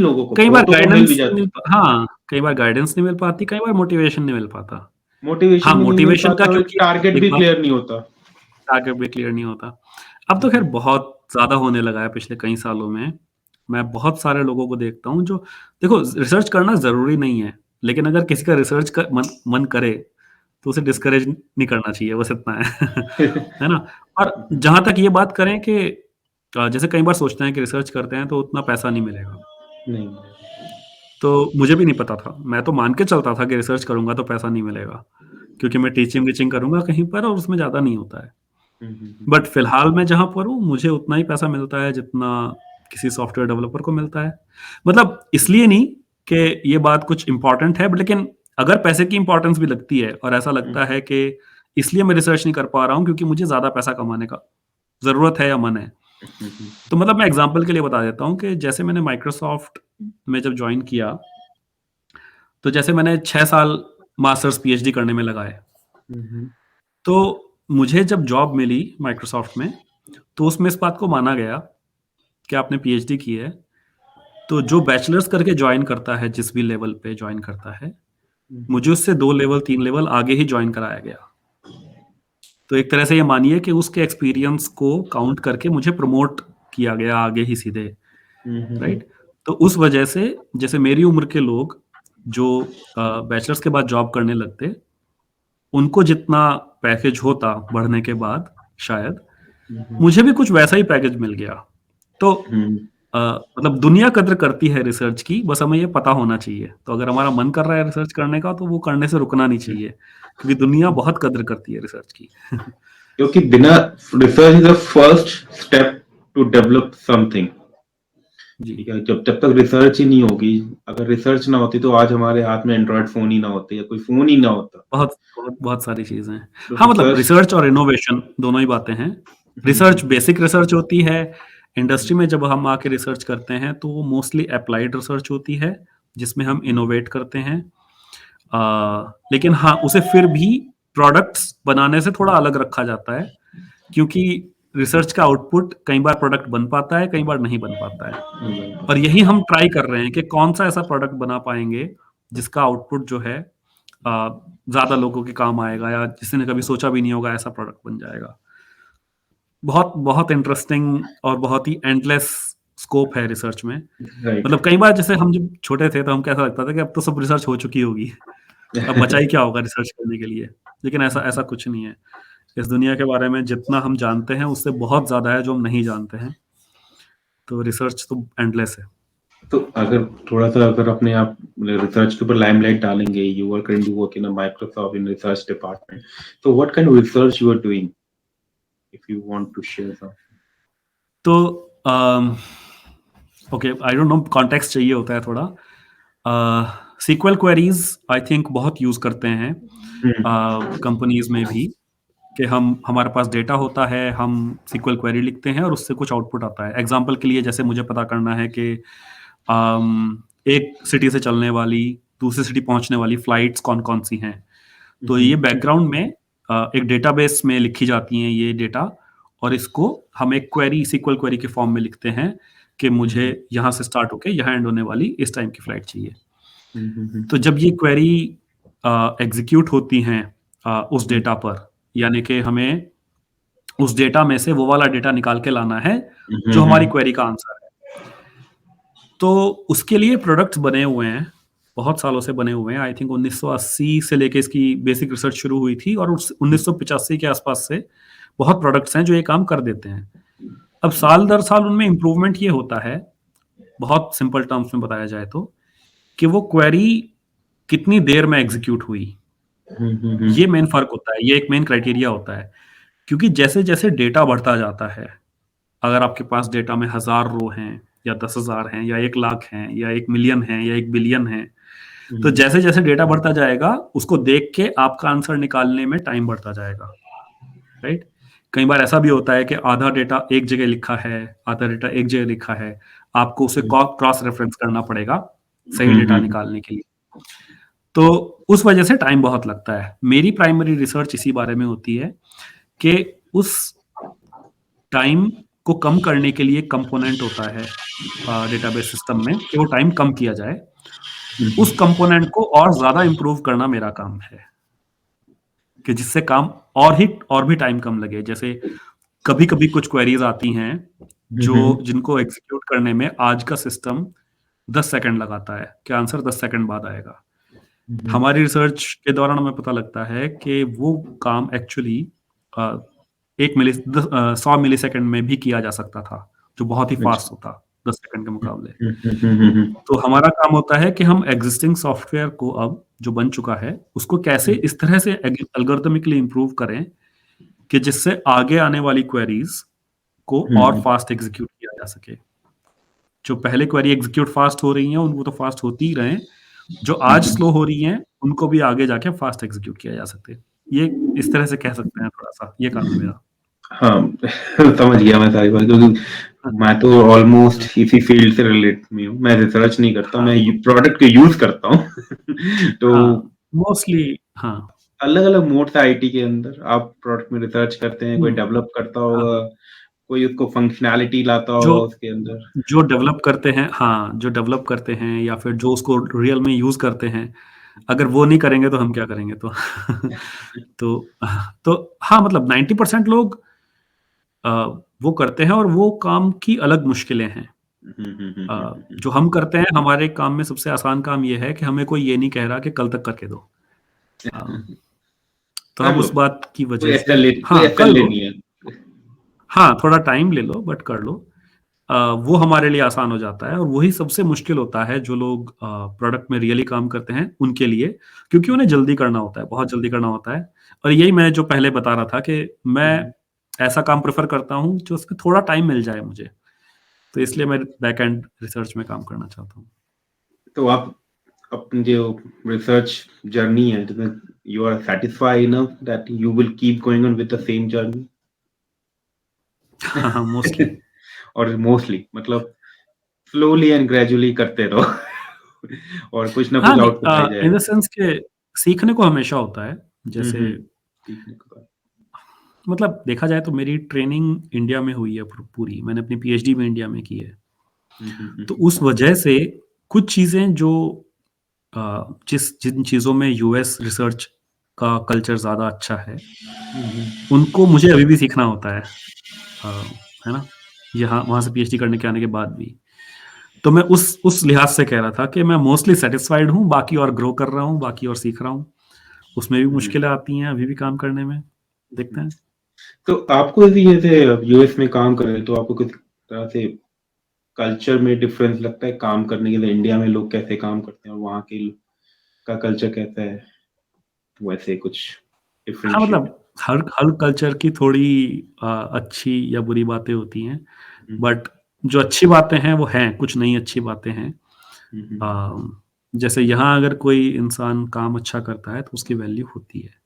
बार बहुतों को मिल भी गाइडेंस नहीं जाती। हाँ, कई बार गाइडेंस नहीं मिल पाती, कई बार मोटिवेशन नहीं मिल पाता। मोटिवेशन हाँ, भी नहीं मिल मोटिवेशन का पाता और क्योंकि टारगेट एक भी बात, क्लियर नहीं होता। टारगेट भी क्लियर नहीं होता। अब तो खैर बहुत ज़्यादा होने लगा है पिछले कई सालों में। मैं बहुत सारे लोगों को देखता हूँ जो, देखो, रिसर्च करना ज़रूरी नहीं है, लेकिन अगर किसी का रिसर्च का मन करे, तो उसे डिस्करेज नहीं करना चाहिए, बस इतना है। है ना? और जहाँ तक ये बात करें कि जैसे कई बार सोचते हैं कि रिसर्च करते हैं तो उतना पैसा नहीं मिलेगा। नहीं। तो मुझे भी नहीं पता था। मैं तो मान के चलता था कि रिसर्च करूँगा तो पैसा नहीं मिलेगा, क्योंकि मैं टीचिंग-वीचिंग करूँगा कहीं पर और उसमें ज़्यादा नहीं होता है। हुँ, हुँ, हुँ। बट फिलहाल मैं जहाँ पर हूँ, मुझे उतना ही पैसा मिलता है जितना किसी सॉफ्टवेयर डेवलपर को मिलता है। मतलब इसलिए नहीं कि ये बात कुछ इम्पोर्टेंट है, लेकिन अगर पैसे की इम्पोर्टेंस भी लगती है और ऐसा हुँ, लगता है कि इसलिए मैं रिसर्च नहीं कर पा रहा हूँ क्योंकि मुझे ज़्यादा पैसा कमाने का ज़रूरत है या मन है। हुँ, हुँ, तो मतलब मैं एग्ज़ाम्पल के लिए बता देता हूँ कि जैसे मैंने माइक्रोसॉफ्ट में जब जॉइन किया, तो जैसे मैंने 6 साल मास्टर्स पीएचडी करने में लगाए। हुँ, हुँ, तो मुझे जब जॉब मिली माइक्रोसॉफ्ट में, तो उसमें इस बात को माना गया कि आपने पीएचडी की है, तो जो बैचलर्स करके जॉइन करता है, जिस भी लेवल पे जॉइन करता है, हुँ, हुँ, मुझे उससे 2 लेवल 3 लेवल आगे ही जॉइन कराया गया। तो एक तरह से ये मानिए कि उसके एक्सपीरियंस को काउंट करके मुझे प्रमोट किया गया आगे ही सीधे, हुँ, हुँ, हुँ, राइट? तो उस वजह से जैसे मेरी उम्र के लोग जो बैचलर्स के बाद जॉब करने लगते, उनको जितना पैकेज होता बढ़ने के बाद शायद, हुँ, हुँ, मुझे भी कुछ वैसा ही पैकेज मिल गया। तो हुँ, मतलब दुनिया कद्र करती है रिसर्च की, बस हमें ये पता होना चाहिए। तो अगर हमारा मन कर रहा है रिसर्च करने का, तो वो करने से रुकना नहीं चाहिए, क्योंकि दुनिया बहुत कद्र करती है रिसर्च की। क्योंकि बिना research is the first step to develop something. जी, ठीक है? जब जब तक रिसर्च ही नहीं होगी, अगर रिसर्च ना होती तो आज हमारे हाथ में एंड्रॉयड फ़ोन ही ना होते या कोई फ़ोन ही ना होता। बहुत बहुत बहुत सारी चीज़ें हैं। तो हाँ, मतलब रिसर्च। रिसर्च और इनोवेशन दोनों ही बातें हैं। हुँ, रिसर्च हुँ, बेसिक रिसर्च होती है, हुँ, इंडस्ट्री में जब हम आके रिसर्च करते हैं, तो वो मोस्टली एप्लाइड रिसर्च होती है, जिसमें हम इनोवेट करते हैं। लेकिन हाँ, उसे फिर भी प्रोडक्ट्स बनाने से थोड़ा अलग रखा जाता है, क्योंकि रिसर्च का आउटपुट कई बार प्रोडक्ट बन पाता है, कई बार नहीं बन पाता है। और हुँ, यही हम ट्राई कर रहे हैं कि कौन-सा ऐसा प्रोडक्ट बना पाएँगे, जिसका आउटपुट जो है ज़्यादा लोगों के काम आएगा, या किसी ने कभी सोचा भी नहीं होगा ऐसा प्रोडक्ट बन जाएगा। बहुत बहुत इंटरेस्टिंग और बहुत ही एंडलेस स्कोप है रिसर्च में। राइट। मतलब कई बार जैसे हम जब छोटे थे तो हमको ऐसा लगता था कि अब तो सब रिसर्च हो चुकी होगी। अब बचा ही क्या होगा रिसर्च करने के लिए? लेकिन ऐसा ऐसा कुछ नहीं है। इस दुनिया के बारे में जितना हम जानते हैं उससे बहुत ज़्यादा है जो हम नहीं जानते हैं। तो रिसर्च तो एंडलेस है। तो अगर थोड़ा-सा अगर अपने आप रिसर्च के ऊपर लाइमलाइट डालेंगे, you are currently working in Microsoft in research department, so what kind of research you are doing if you want to share some? तो um, okay, I don't know, context चाहिए होता है थोड़ा। SQL queries I think बहुत use करते हैं हुँ, companies में भी। कि हमारे पास डेटा होता है, हम SQL क्वेरी लिखते हैं और उससे कुछ आउटपुट आता है। एग्जांपल के लिए जैसे मुझे पता करना है कि एक सिटी से चलने वाली दूसरी सिटी पहुंचने वाली फ्लाइट्स कौन-कौन सी हैं। तो ये बैकग्राउंड में एक डेटाबेस में लिखी जाती हैं ये डेटा, और इसको हम एक क्वेरी SQL क्वेरी के फॉर्म में लिखते हैं कि मुझे यहाँ से स्टार्ट होके यहाँ एंड होने वाली इस टाइम की फ्लाइट चाहिए। तो जब ये क्वेरी एग्जीक्यूट होती हैं उस डेटा पर, यानी कि हमें उस डेटा में से वो वाला डेटा निकाल के लाना है जो हमारी क्वेरी का आंसर है। तो उसके लिए प्रोडक्ट्स बने हुए हैं, बहुत सालों से बने हुए हैं। आई थिंक 1980 से लेके इसकी बेसिक रिसर्च शुरू हुई थी, और उस 1985 के आसपास से बहुत प्रोडक्ट्स हैं जो ये काम कर देते हैं। अब साल दर साल उनमें इम्प्रूवमेंट ये होता है, बहुत सिंपल टर्म्स में बताया जाए तो, कि वो क्वेरी कितनी देर में एग्जीक्यूट हुई, ये मेन फर्क होता है, ये एक मेन क्राइटेरिया होता है। क्योंकि जैसे जैसे डेटा बढ़ता जाता है, अगर आपके पास डेटा में 1000 रो हैं या 10,000 हैं या 1 लाख हैं या 1 मिलियन हैं या 1 बिलियन हैं, तो जैसे जैसे डेटा बढ़ता जाएगा उसको देख के आपका आंसर निकालने में टाइम बढ़ता जाएगा, राइट? कई बार ऐसा भी होता है कि आधा डेटा एक जगह लिखा है, आधा डेटा एक जगह लिखा है, आपको उसे क्रॉस रेफरेंस करना पड़ेगा सही डेटा निकालने के लिए। तो उस वजह से टाइम बहुत लगता है। मेरी प्राइमरी रिसर्च इसी बारे में होती है कि उस टाइम को कम करने के लिए कंपोनेंट होता है डेटाबेस सिस्टम में, कि वो टाइम कम किया जाए। उस कंपोनेंट को और ज्यादा इंप्रूव करना मेरा काम है, कि जिससे काम और भी टाइम कम लगे। जैसे कभी कभी कुछ क्वेरीज आती हैं जिनको एग्जीक्यूट करने में आज का सिस्टम 10 सेकंड लगाता है कि आंसर 10 सेकंड बाद आएगा। हमारी रिसर्च के दौरान हमें पता लगता है कि वो काम एक्चुअली 100 मिली सेकंड में भी किया जा सकता था, जो बहुत ही फास्ट होता 10 सेकंड के मुकाबले। तो हमारा काम होता है कि हम एग्जिस्टिंग सॉफ्टवेयर को, अब जो बन चुका है, उसको कैसे इस तरह से एल्गोरिथमिकली इंप्रूव करें कि जिससे आगे आने वाली क्वेरीज को और फास्ट एग्जीक्यूट किया जा सके। जो पहले क्वेरी एग्जीक्यूट फास्ट हो रही हैं उनको तो फास्ट होती ही रहें, जो आज स्लो हो रही हैं उनको भी आगे जाके फास्ट एग्जीक्यूट किया जा सकते। ये इस तरह से कह सकते हैं, थोड़ा सा ये काम है मेरा। हाँ समझ गया मैं सारी बात, क्योंकि मैं तो ऑलमोस्ट इसी फील्ड से रिलेट में हूँ। मैं रिसर्च नहीं करता, हाँ, मैं प्रोडक्ट को यूज करता हूँ तो हाँ, मोस्टली हाँ। अलग अलग मोड है आईटी के अंदर। आप प्रोडक्ट में रिसर्च करते हैं, कोई डेवलप करता हाँ, होगा, कोई उसको फंक्शनैलिटी लाता जो होगा उसके अंदर। जो डेवलप करते हैं, हाँ, जो डेवलप करते हैं या फिर जो उसको रियल में यूज करते हैं, अगर वो नहीं करेंगे तो हम क्या करेंगे? तो तो तो हाँ, मतलब 90% लोग अ, वो करते हैं, और वो काम की अलग मुश्किलें हैं। जो हम करते हैं, हमारे काम में सबसे आसान काम ये है कि हमें कोई ये नहीं कह रहा कि कल तक करके दो। अ, तो कर हम लो, उस बात की कोई वजह से, कोई हाँ, कर एसएलए लो। नहीं है। हाँ, थोड़ा टाइम ले लो बट कर लो। वो हमारे लिए आसान हो जाता है, और वही सबसे मुश्किल होता है जो लोग प्रोडक्ट में रियली काम करते हैं उनके लिए, क्योंकि उन्हें जल्दी करना होता है, बहुत जल्दी करना होता है। और यही मैं जो पहले बता रहा था कि मैं ऐसा काम प्रेफ़र करता हूँ जो उसमें थोड़ा टाइम मिल जाए मुझे। तो इसलिए मैं बैक एंड रिसर्च में काम करना चाहता हूँ। तो आप अपनी जो रिसर्च जर्नी है, जिसमें you are satisfied enough that you will keep going on with the same journey हाँ, हाँ, मोस्टली। और मोस्टली मतलब स्लोली एंड ग्रेजुअली करते रहो और कुछ ना हाँ, कुछ नहीं, आउटपुट आ ही इन द जाएगा। सेंस कि सीखने को हमेशा होता है। जैसे सीखने के बाद। मतलब देखा जाए तो मेरी ट्रेनिंग इंडिया में हुई है पूरी। मैंने अपनी पीएचडी भी इंडिया में की है। तो उस वजह से कुछ चीज़ें जो जिन चीज़ों में यूएस रिसर्च का कल्चर ज़्यादा अच्छा है, उनको मुझे अभी भी सीखना होता है। अ, है ना? यहाँ वहाँ से पीएचडी करने के आने के बाद भी। तो मैं उस लिहाज से कह रहा था कि मैं मोस्टली सैटिस्फाइड हूँ, बाकी और ग्रो कर रहा हूँ, बाकी और सीख रहा हूँ। उसमें भी हुँ, मुश्किलें आती हैं अभी भी काम करने में, देखते हुँ। हैं। तो आपको यदि जैसे यूएस में काम कर रहे हैं, तो आपको किस तरह से कल्चर में डिफरेंस लगता है काम करने के लिए? इंडिया में लोग कैसे काम करते हैं और वहाँ के का कल्चर कैसा है? वैसे कुछ हाँ, डिफरेंशिएट। मतलब हर हर कल्चर की थोड़ी अच्छी या बुरी बातें होती हैं, हुँ, बट जो अच्छी बातें हैं वो हैं, कुछ नहीं अच्छी बातें हैं। हुँ, हुँ, जैसे यहाँ अगर कोई इंसान काम अच्छा करता है तो उसकी वैल्यू होती है।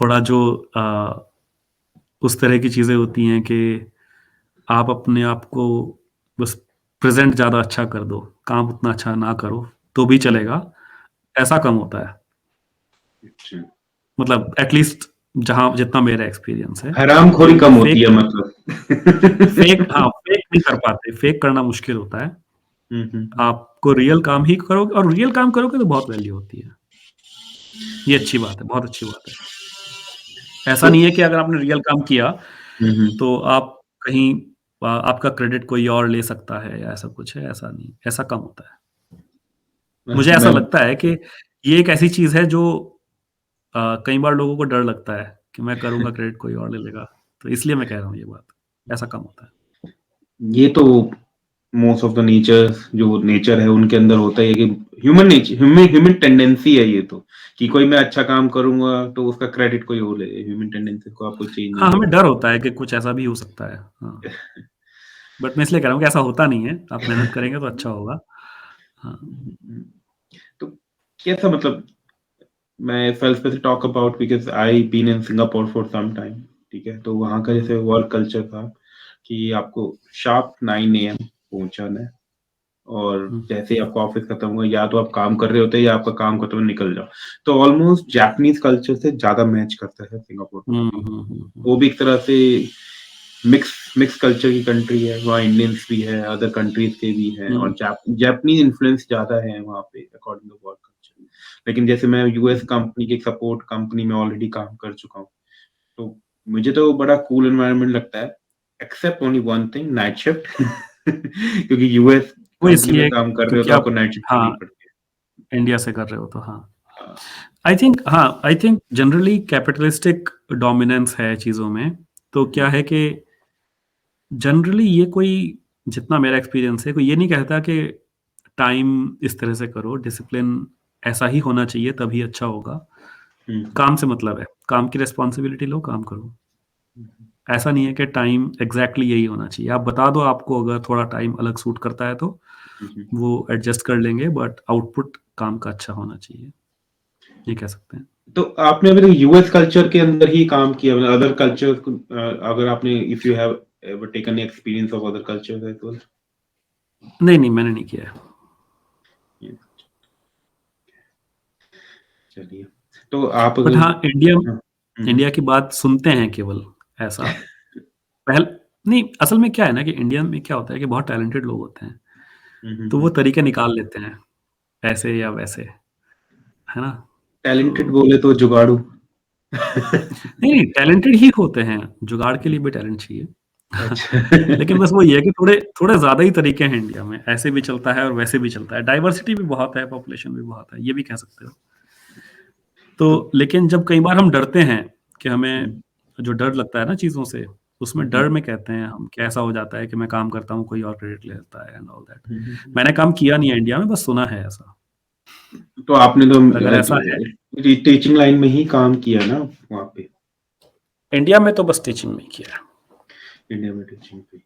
थोड़ा जो उस तरह की चीज़ें होती हैं कि आप अपने आप को बस प्रेज़ेंट ज़्यादा अच्छा कर दो, काम उतना अच्छा ना करो, तो भी चलेगा, ऐसा कम होता है। अच्छा। मतलब एट लीस्ट जहाँ जितना मेरा एक्सपीरियंस है हरामखोरी कि कम होती फेक है मतलब। फेक नहीं कर पाते, फेक करना मुश्किल होता है। हुँ, हुँ, हुँ। आपको रियल काम ही करोगे और रियल काम करोगे तो बहुत वैल्यू होती है। ये अच्छी बात है, बहुत अच्छी बात है। ऐसा तो नहीं है कि अगर आपने रियल काम किया, हुँ, हुँ। तो आप कहीं आपका क्रेडिट कोई और ले सकता है या ऐसा कुछ है, ऐसा नहीं, ऐसा कम होता है। मुझे ऐसा मैं लगता है कि ये एक ऐसी चीज़ है जो कई बार लोगों को डर लगता है कि मैं करूँगा क्रेडिट कोई और ले लेगा, तो इसलिए मैं कह रहा हूँ ये बात, ऐसा कम होता है। ये तो मोस्ट ऑफ द नेचर्स जो नेचर है उनके अंदर होता ही है कि ह्यूमन टेंडेंसी है ये तो, कि कोई मैं अच्छा काम करूँगा तो उसका क्रेडिट कोई और ले ह्यूमन टेंडेंसी को आप कोई चेंज नहीं हाँ, कर हमें डर सकते। होता है कि कुछ ऐसा भी हो सकता है। हाँ, बट मैं इसलिए कह रहा हूँ कि ऐसा होता नहीं है, आप मेहनत करेंगे तो अच्छा होगा। हाँ। हुँ, हुँ। तो कैसा मतलब मैं if I specially talk about because I been in Singapore for some time, ठीक है? तो वहाँ का हुँ, जैसे वर्क कल्चर था कि आपको शार्प 9 एएम पहुँचना है और हुँ, जैसे ही आपका ऑफ़िस खत्म हुआ या तो आप काम कर रहे होते हैं या आपका काम खत्म है निकल जाओ। तो ऑलमोस्ट जापानीज़ कल्चर से ज़्यादा मैच करता है सिंगापुर का हुँ, भी। हुँ, हुँ, वो हुँ, भी एक तरह से मिक्स मिक्स कल्चर की कंट्री है, वहाँ इंडियंस भी है, अदर कंट्रीज़ के भी हैं हुँ, और जापानीज़ इन्फ्लुएंस ज़्यादा है वहाँ पे अकॉर्डिंग टू वर्क कल्चर। लेकिन जैसे मैं यूएस हुँ। कंपनी की सपोर्ट कंपनी में ऑलरेडी काम कर चुका हूँ, तो मुझे तो बड़ा कूल एनवायरनमेंट लगता है, except only one thing night shift क्योंकि यूएस वो कंपनी में इसलिए काम कर रहे हो क्योंकि तो आप आपको नाइट शिफ्ट करनी हाँ, पड़ती है। इंडिया से कर रहे हो तो हाँ। हाँ। I think generally capitalistic dominance है चीज़ों में, तो क्या हुँ, है कि जनरली ये कोई जितना मेरा एक्सपीरियंस है, कोई ये नहीं कहता कि टाइम इस तरह से करो, डिसिप्लिन ऐसा ही होना चाहिए तभी अच्छा होगा। हुँ, हुँ, काम से मतलब है, काम की रिस्पॉन्सिबिलिटी लो, काम करो। हुँ, ऐसा नहीं है कि टाइम एग्ज़ैक्टली यही होना चाहिए। आप बता दो आपको अगर थोड़ा टाइम अलग सूट करता है तो, हुँ, हुँ। वो एडजस्ट कर लेंगे बट आउटपुट काम का अच्छा होना चाहिए, ये कह सकते हैं। तो आपने अभी तक यूएस कल्चर के अंदर ही काम किया मतलब अदर कल्चर अगर आपने if you have ever taken experience of other cultures as well? नहीं, नहीं मैंने नहीं किया है। ये चलिए, तो आप बट अगर हाँ, इंडिया हाँ, हुँ, हुँ, इंडिया की बात सुनते हैं केवल ऐसा। पहल नहीं, असल में क्या है ना कि इंडिया में क्या होता है कि बहुत टैलेंटेड लोग होते हैं, हुँ, हुँ, तो वो हुँ। तरीके निकाल लेते हैं, ऐसे या वैसे, है ना? टैलेंटेड तो बोले तो जुगाड़ू। नहीं, नहीं टैलेंटेड ही होते हैं, जुगाड़ के लिए भी टैलेंट चाहिए। अच्छा। लेकिन बस वही है कि थोड़े थोड़े ज़्यादा ही तरीके हैं इंडिया में, ऐसे भी चलता है और वैसे भी चलता है। डाइवर्सिटी भी बहुत है, पॉपुलेशन भी बहुत है, ये भी कह सकते हो। तो तो लेकिन जब कई बार हम डरते हैं कि हुँ, हमें जो डर लगता है ना चीज़ों से, हुँ, उसमें हुँ, डर में कहते हैं हम कि ऐसा हो जाता है कि मैं काम करता हूँ, कोई और क्रेडिट ले लेता है एंड ऑल दैट। हुँ, हुँ, हुँ। मैंने काम किया नहीं है इंडिया में, बस सुना है ऐसा। तो आपने तो और अगर ऐसा है टीचिंग लाइन में ही काम किया ना वहाँ पे, इंडिया में तो बस टीचिंग में ही किया है। इंडिया में टीचिंग पे।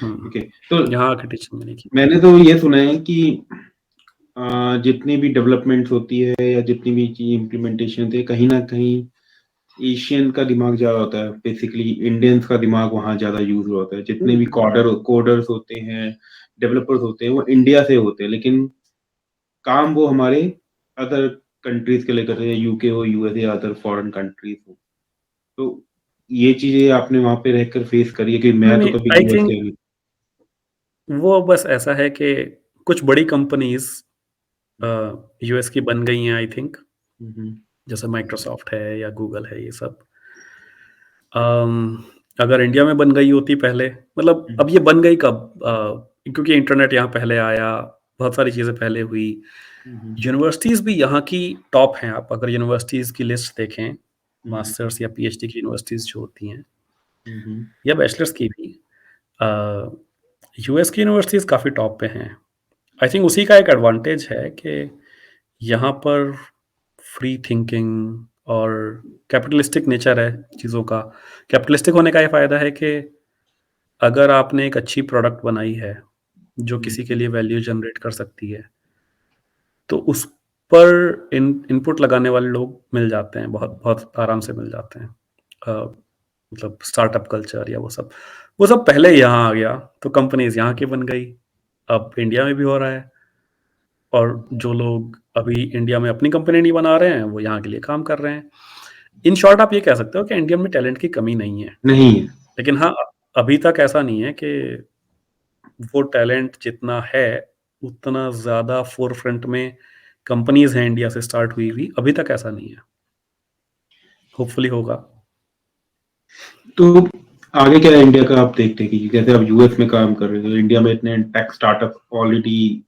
हुँ, ओके, तो यहाँ आके टीचिंग में नहीं की। मैंने तो ये सुना है कि जितनी भी डेवलपमेंट्स होती है या जितनी भी चीज़ इम्प्लीमेंटेशन होती है, कहीं न कहीं एशियन का दिमाग ज़्यादा होता है। बेसिकली इंडियंस का दिमाग वहाँ ज़्यादा यूज़ होता है। जितने भी कोडर्स होते हैं, डेवलपर्स होते हैं, वो इंडिया से होते हैं, लेकिन काम वो हमारे अदर कंट्रीज़ के लिए करते हैं, यूके हो, यूएसए या अदर फॉरेन कंट्रीज़ हो। तो ये चीज़ें आपने वहाँ पे रहकर फेस करी है कि नहीं, मैं तो नहीं कभी आई यूएस थिंक गया नहीं। वो बस ऐसा है कि कुछ बड़ी कंपनीज़ अ, हुँ, यूएस की बन गई हैं आई थिंक, हुँ, हुँ, जैसे माइक्रोसॉफ्ट है या गूगल है ये सब। अगर इंडिया में बन गई होती पहले मतलब हुँ, अब ये बन गई कब क्योंकि इंटरनेट यहाँ पहले आया, बहुत सारी चीज़ें पहले हुई। हुँ, हुँ, यूनिवर्सिटीज़ भी यहाँ की टॉप हैं, आप अगर यूनिवर्सिटीज़ की लिस्ट देखें, हुँ, हुँ, मास्टर्स या पीएचडी की यूनिवर्सिटीज़ जो होती हैं हुँ, हुँ, या बैचलर्स की भी अ, यूएस की यूनिवर्सिटीज़ काफ़ी टॉप पे हैं। आई थिंक उसी का एक एडवांटेज है कि यहाँ पर फ्री थिंकिंग और कैपिटलिस्टिक नेचर है चीज़ों का। कैपिटलिस्टिक होने का ये फ़ायदा है कि अगर आपने एक अच्छी प्रोडक्ट बनाई है, जो हुँ, किसी के लिए वैल्यू जनरेट कर सकती है, तो उस पर इनपुट लगाने वाले लोग मिल जाते हैं, बहुत बहुत आराम से मिल जाते हैं। मतलब स्टार्टअप कल्चर या वो सब पहले यहाँ आ गया, तो कंपनीज़ यहाँ की बन गई, अब इंडिया में भी हो रहा है। और जो लोग अभी इंडिया में अपनी कंपनी नहीं बना रहे हैं, वो यहाँ के लिए काम कर रहे हैं। इन शॉर्ट आप ये कह सकते हो कि इंडिया में टैलेंट की कमी नहीं है। नहीं है। लेकिन हाँ, अभी तक ऐसा नहीं है कि वो टैलेंट जितना है, उतना ज़्यादा फ़ोरफ्रंट में कंपनीज़ हैं इंडिया से स्टार्ट हुई हुई, अभी तक ऐसा नहीं है। होपफुली होगा। तो आगे क्या है इंडिया का आप देखते हैं कि जैसे आप यूएस में काम कर रहे हो, इंडिया में इतने टेक स्टार्टअप ऑलरेडी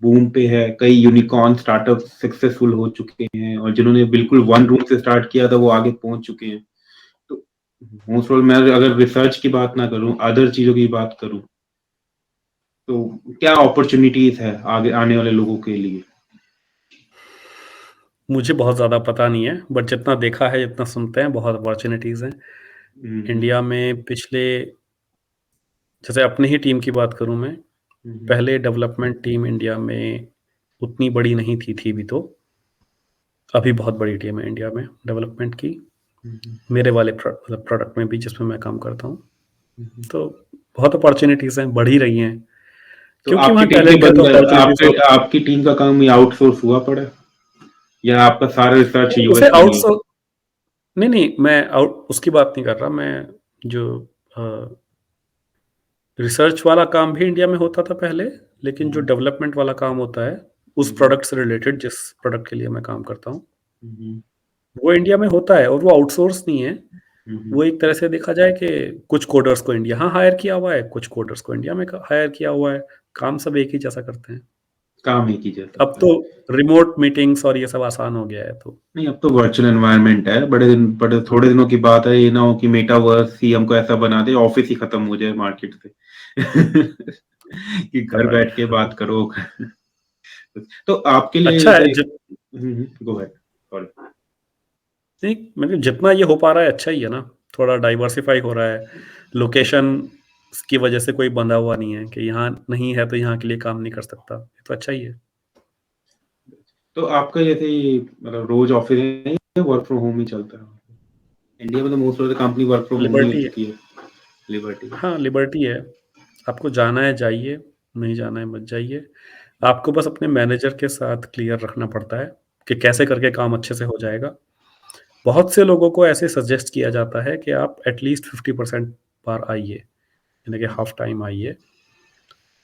बूम पे है, कई यूनिकॉर्न स्टार्टअप सक्सेसफुल हो चुके हैं और जिन्होंने बिल्कुल वन रूम से स्टार्ट किया था वो आगे पहुंच चुके हैं। तो मोस्ट ऑफ मैं अगर रिसर्च की बात ना करूं, अदर चीजों की बात करूं, तो क्या अपॉर्चुनिटीज है आगे आने वाले लोगों के लिए? मुझे बहुत ज़्यादा पता नहीं है, बट जितना देखा है, जितना सुनते हैं, बहुत अपॉर्च्युनिटीज़ हैं। हम्म, इंडिया में पिछले जैसे अपनी ही टीम की बात करूँ मैं, हम्म, पहले डेवलपमेंट टीम इंडिया में उतनी बड़ी नहीं थी भी तो। अभी बहुत बड़ी टीम है इंडिया में डेवलपमेंट की, हम्म, मेरे वाले मतलब प्रोडक्ट में भी जिसमें मैं काम करता हूँ। हम्म। तो बहुत अपॉर्च्युनिटीज़ हैं, बढ़ ही रही हैं, तो क्योंकि आपकी वहाँ टीम के टैलेंट है तो बंदर अपॉर्च्युनिटीज़ आपके तो आपकी टीम का काम आउटसोर्स हुआ पड़ा है? या आपका सारा रिसर्च नहीं, उसे यूएस में ही है? आउटसोर्स नहीं, नहीं, मैं आउट उसकी बात नहीं कर रहा, मैं जो अ, रिसर्च वाला काम भी इंडिया में होता था पहले, लेकिन जो हम्म, डेवलपमेंट वाला काम होता है, उस हम्म, प्रोडक्ट से रिलेटेड जिस प्रोडक्ट के लिए मैं काम करता हूँ, हम्म, वो इंडिया में होता है और वो आउटसोर्स नहीं है। हम्म। वो एक तरह से देखा जाए कि कुछ कोडर्स को इंडिया हाँ हायर किया हुआ है, कुछ कोडर्स को इंडिया में हायर किया हुआ है। काम सब एक ही जैसा करते हैं। काम एक ही जैसा अब होता तो है। रिमोट मीटिंग्स और ये सब आसान हो गया है तो। नहीं, अब तो वर्चुअल एनवायरनमेंट है, बड़े थोड़े दिनों की बात है, ये ना हो कि मेटावर्स ही हमको ऐसा बना दे ऑफिस ही खत्म हो जाए मार्केट से। कि घर बैठ के राइट। बात करो। तो आपके लिए अच्छा है जैसे जित गो अहेड, सॉरी। नहीं, मतलब जितना ये हो पा रहा है अच्छा ही है ना। थोड़ा डाइवर्सिफाई हो रहा है। लोकेशन की वजह से कोई बंधा हुआ नहीं है कि यहाँ नहीं है तो यहाँ के लिए काम नहीं कर सकता। ये तो अच्छा ही है। तो आपका जैसे मतलब रोज ऑफिस है या वर्क फ्रॉम होम ही चलता है? इंडिया में तो most of the company work from home ही हो लिबर्टी है। चुकी है। लिबर्टी है। हाँ, लिबर्टी है। आपको जाना है जाइए, नहीं जाना है मत जाइए। आपको बस अपने मैनेजर के साथ क्लियर रखना पड़ता है कि कैसे करके काम अच्छे से हो जाएगा। बहुत से लोगों को ऐसे सजेस्ट किया जाता है कि आप एटलीस्ट 50% बार आइए, यानी कि हाफ टाइम आइए।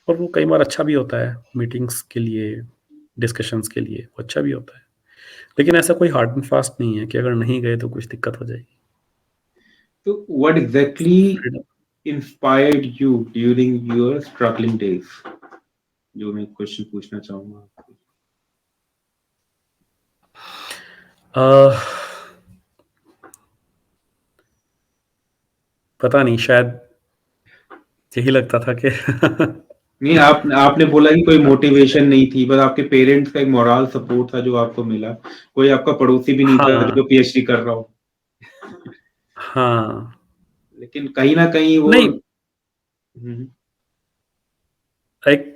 और वो कई बार अच्छा भी होता है मीटिंग्स के लिए, डिस्कशंस के लिए, वो अच्छा भी होता है। लेकिन ऐसा कोई हार्ड एंड फास्ट नहीं है कि अगर नहीं गए तो कुछ दिक्कत हो जाएगी। तो what exactly freedom. Inspired you during your struggling days? जो मैं क्वेश्चन पूछना चाहूंगा आपको। अ, पता नहीं, शायद यही लगता था कि नहीं, आप आपने बोला कि कोई मोटिवेशन नहीं थी, बस आपके पेरेंट्स का एक मोरल सपोर्ट था जो आपको मिला। कोई आपका पड़ोसी भी नहीं था हाँ, जो पीएचडी कर रहा हो। हाँ। लेकिन कहीं ना कहीं वो नहीं, एक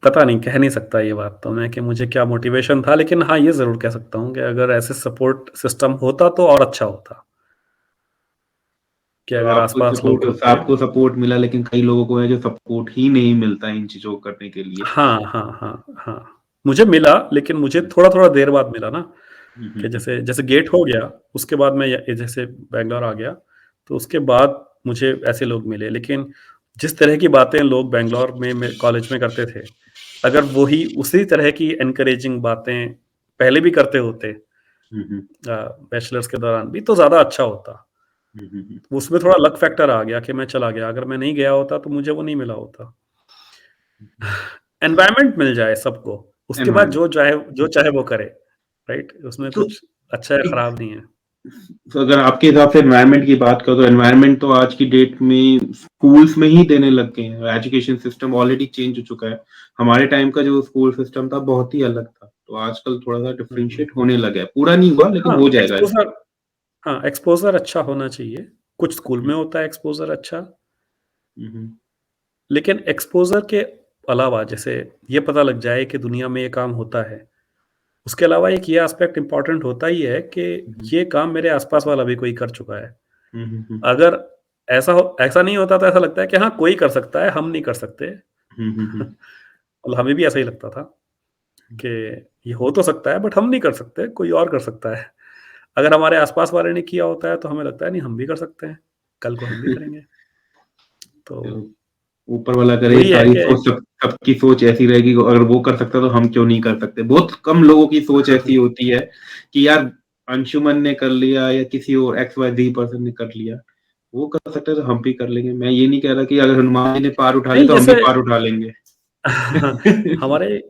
पता नहीं, कह नहीं सकता ये बात तो मैं कि मुझे क्या मोटिवेशन था, लेकिन हाँ, ये ज़रूर कह सकता हूँ कि अगर ऐसे सपोर्ट सिस्टम होता तो और अच्छा होता, कि तो अगर आस-पास लोग होते। आपको सपोर्ट मिला, लेकिन कई लोगों को है जो सपोर्ट ही नहीं मिलता इन चीजों को करने के लिए। हाँ, हाँ, हाँ, हाँ। मुझे मिला, लेकिन मुझे थोड़ा-थोड़ा देर बाद मिला ना, कि जैसे जैसे गेट हो गया, उसके बाद मैं जैसे बैंगलोर आ गया, तो उसके बाद मुझे ऐसे लोग मिले। लेकिन जिस तरह की बातें लोग बैंगलोर में कॉलेज में करते थे, अगर वही उसी तरह की एनकरेजिंग बातें पहले भी करते होते बैचलर्स के दौरान भी, तो ज़्यादा अच्छा होता। उसमें थोड़ा लक फैक्टर आ गया कि मैं चला गया, अगर मैं नहीं गया होता तो मुझे वो नहीं मिला होता। एनवायरनमेंट मिल जाए सबको, उसके बाद एनवायरमेंट। जो चाहे वो करे, राइट? उसमें तो कुछ अच्छा या एक खराब नहीं है। तो अगर आपके हिसाब से एनवायरनमेंट की बात करो, तो एनवायरनमेंट तो आज की डेट में स्कूल्स में ही देने लग गए हैं। एजुकेशन सिस्टम ऑलरेडी चेंज हो चुका है। हमारे टाइम का जो स्कूल सिस्टम था बहुत ही अलग था, तो आजकल थोड़ा सा हुँ। डिफरेंशिएट होने लगा है। पूरा नहीं हुआ, लेकिन हाँ, हो जाएगा। एक्सपोज़र हाँ, एक्सपोज़र अच्छा होना चाहिए। कुछ स्कूल में होता है एक्सपोज़र अच्छा, हम्म, लेकिन एक्सपोज़र के अलावा जैसे ये पता लग जाए कि दुनिया में ये काम होता है, उसके अलावा एक ये एस्पेक्ट इम्पोर्टेंट होता ही है कि हुँ, हुँ। ये काम मेरे आस-पास वाला भी कोई कर चुका है। हुँ, हुँ, हुँ। अगर ऐसा नहीं होता तो ऐसा लगता है कि हाँ, कोई कर सकता है, हम नहीं कर सकते। हुँ, हुँ, हुँ। मतलब हमें भी ऐसा ही लगता था कि ये हो तो सकता है बट हम नहीं कर सकते, कोई और कर सकता है। अगर हमारे आस-पास वाले ने किया होता है तो हमें लगता है नहीं हम भी कर सकते हैं, कल को हम भी करेंगे। तो चलो, ऊपर वाला करे वही है सारी कि सोच सबकी सोच ऐसी रहेगी अगर वो कर सकता है तो हम क्यों नहीं कर सकते? बहुत कम लोगों की सोच ऐसी होती है कि यार अंशुमन ने कर लिया या किसी और एक्स वाई ज़ेड पर्सन ने कर लिया। वो कर सकता है तो हम भी कर लेंगे। मैं ये नहीं कह रहा कि अगर हनुमान जी ने पार उठा लिया नहीं तो हम भी जैसे पार उठा लेंगे। हमारे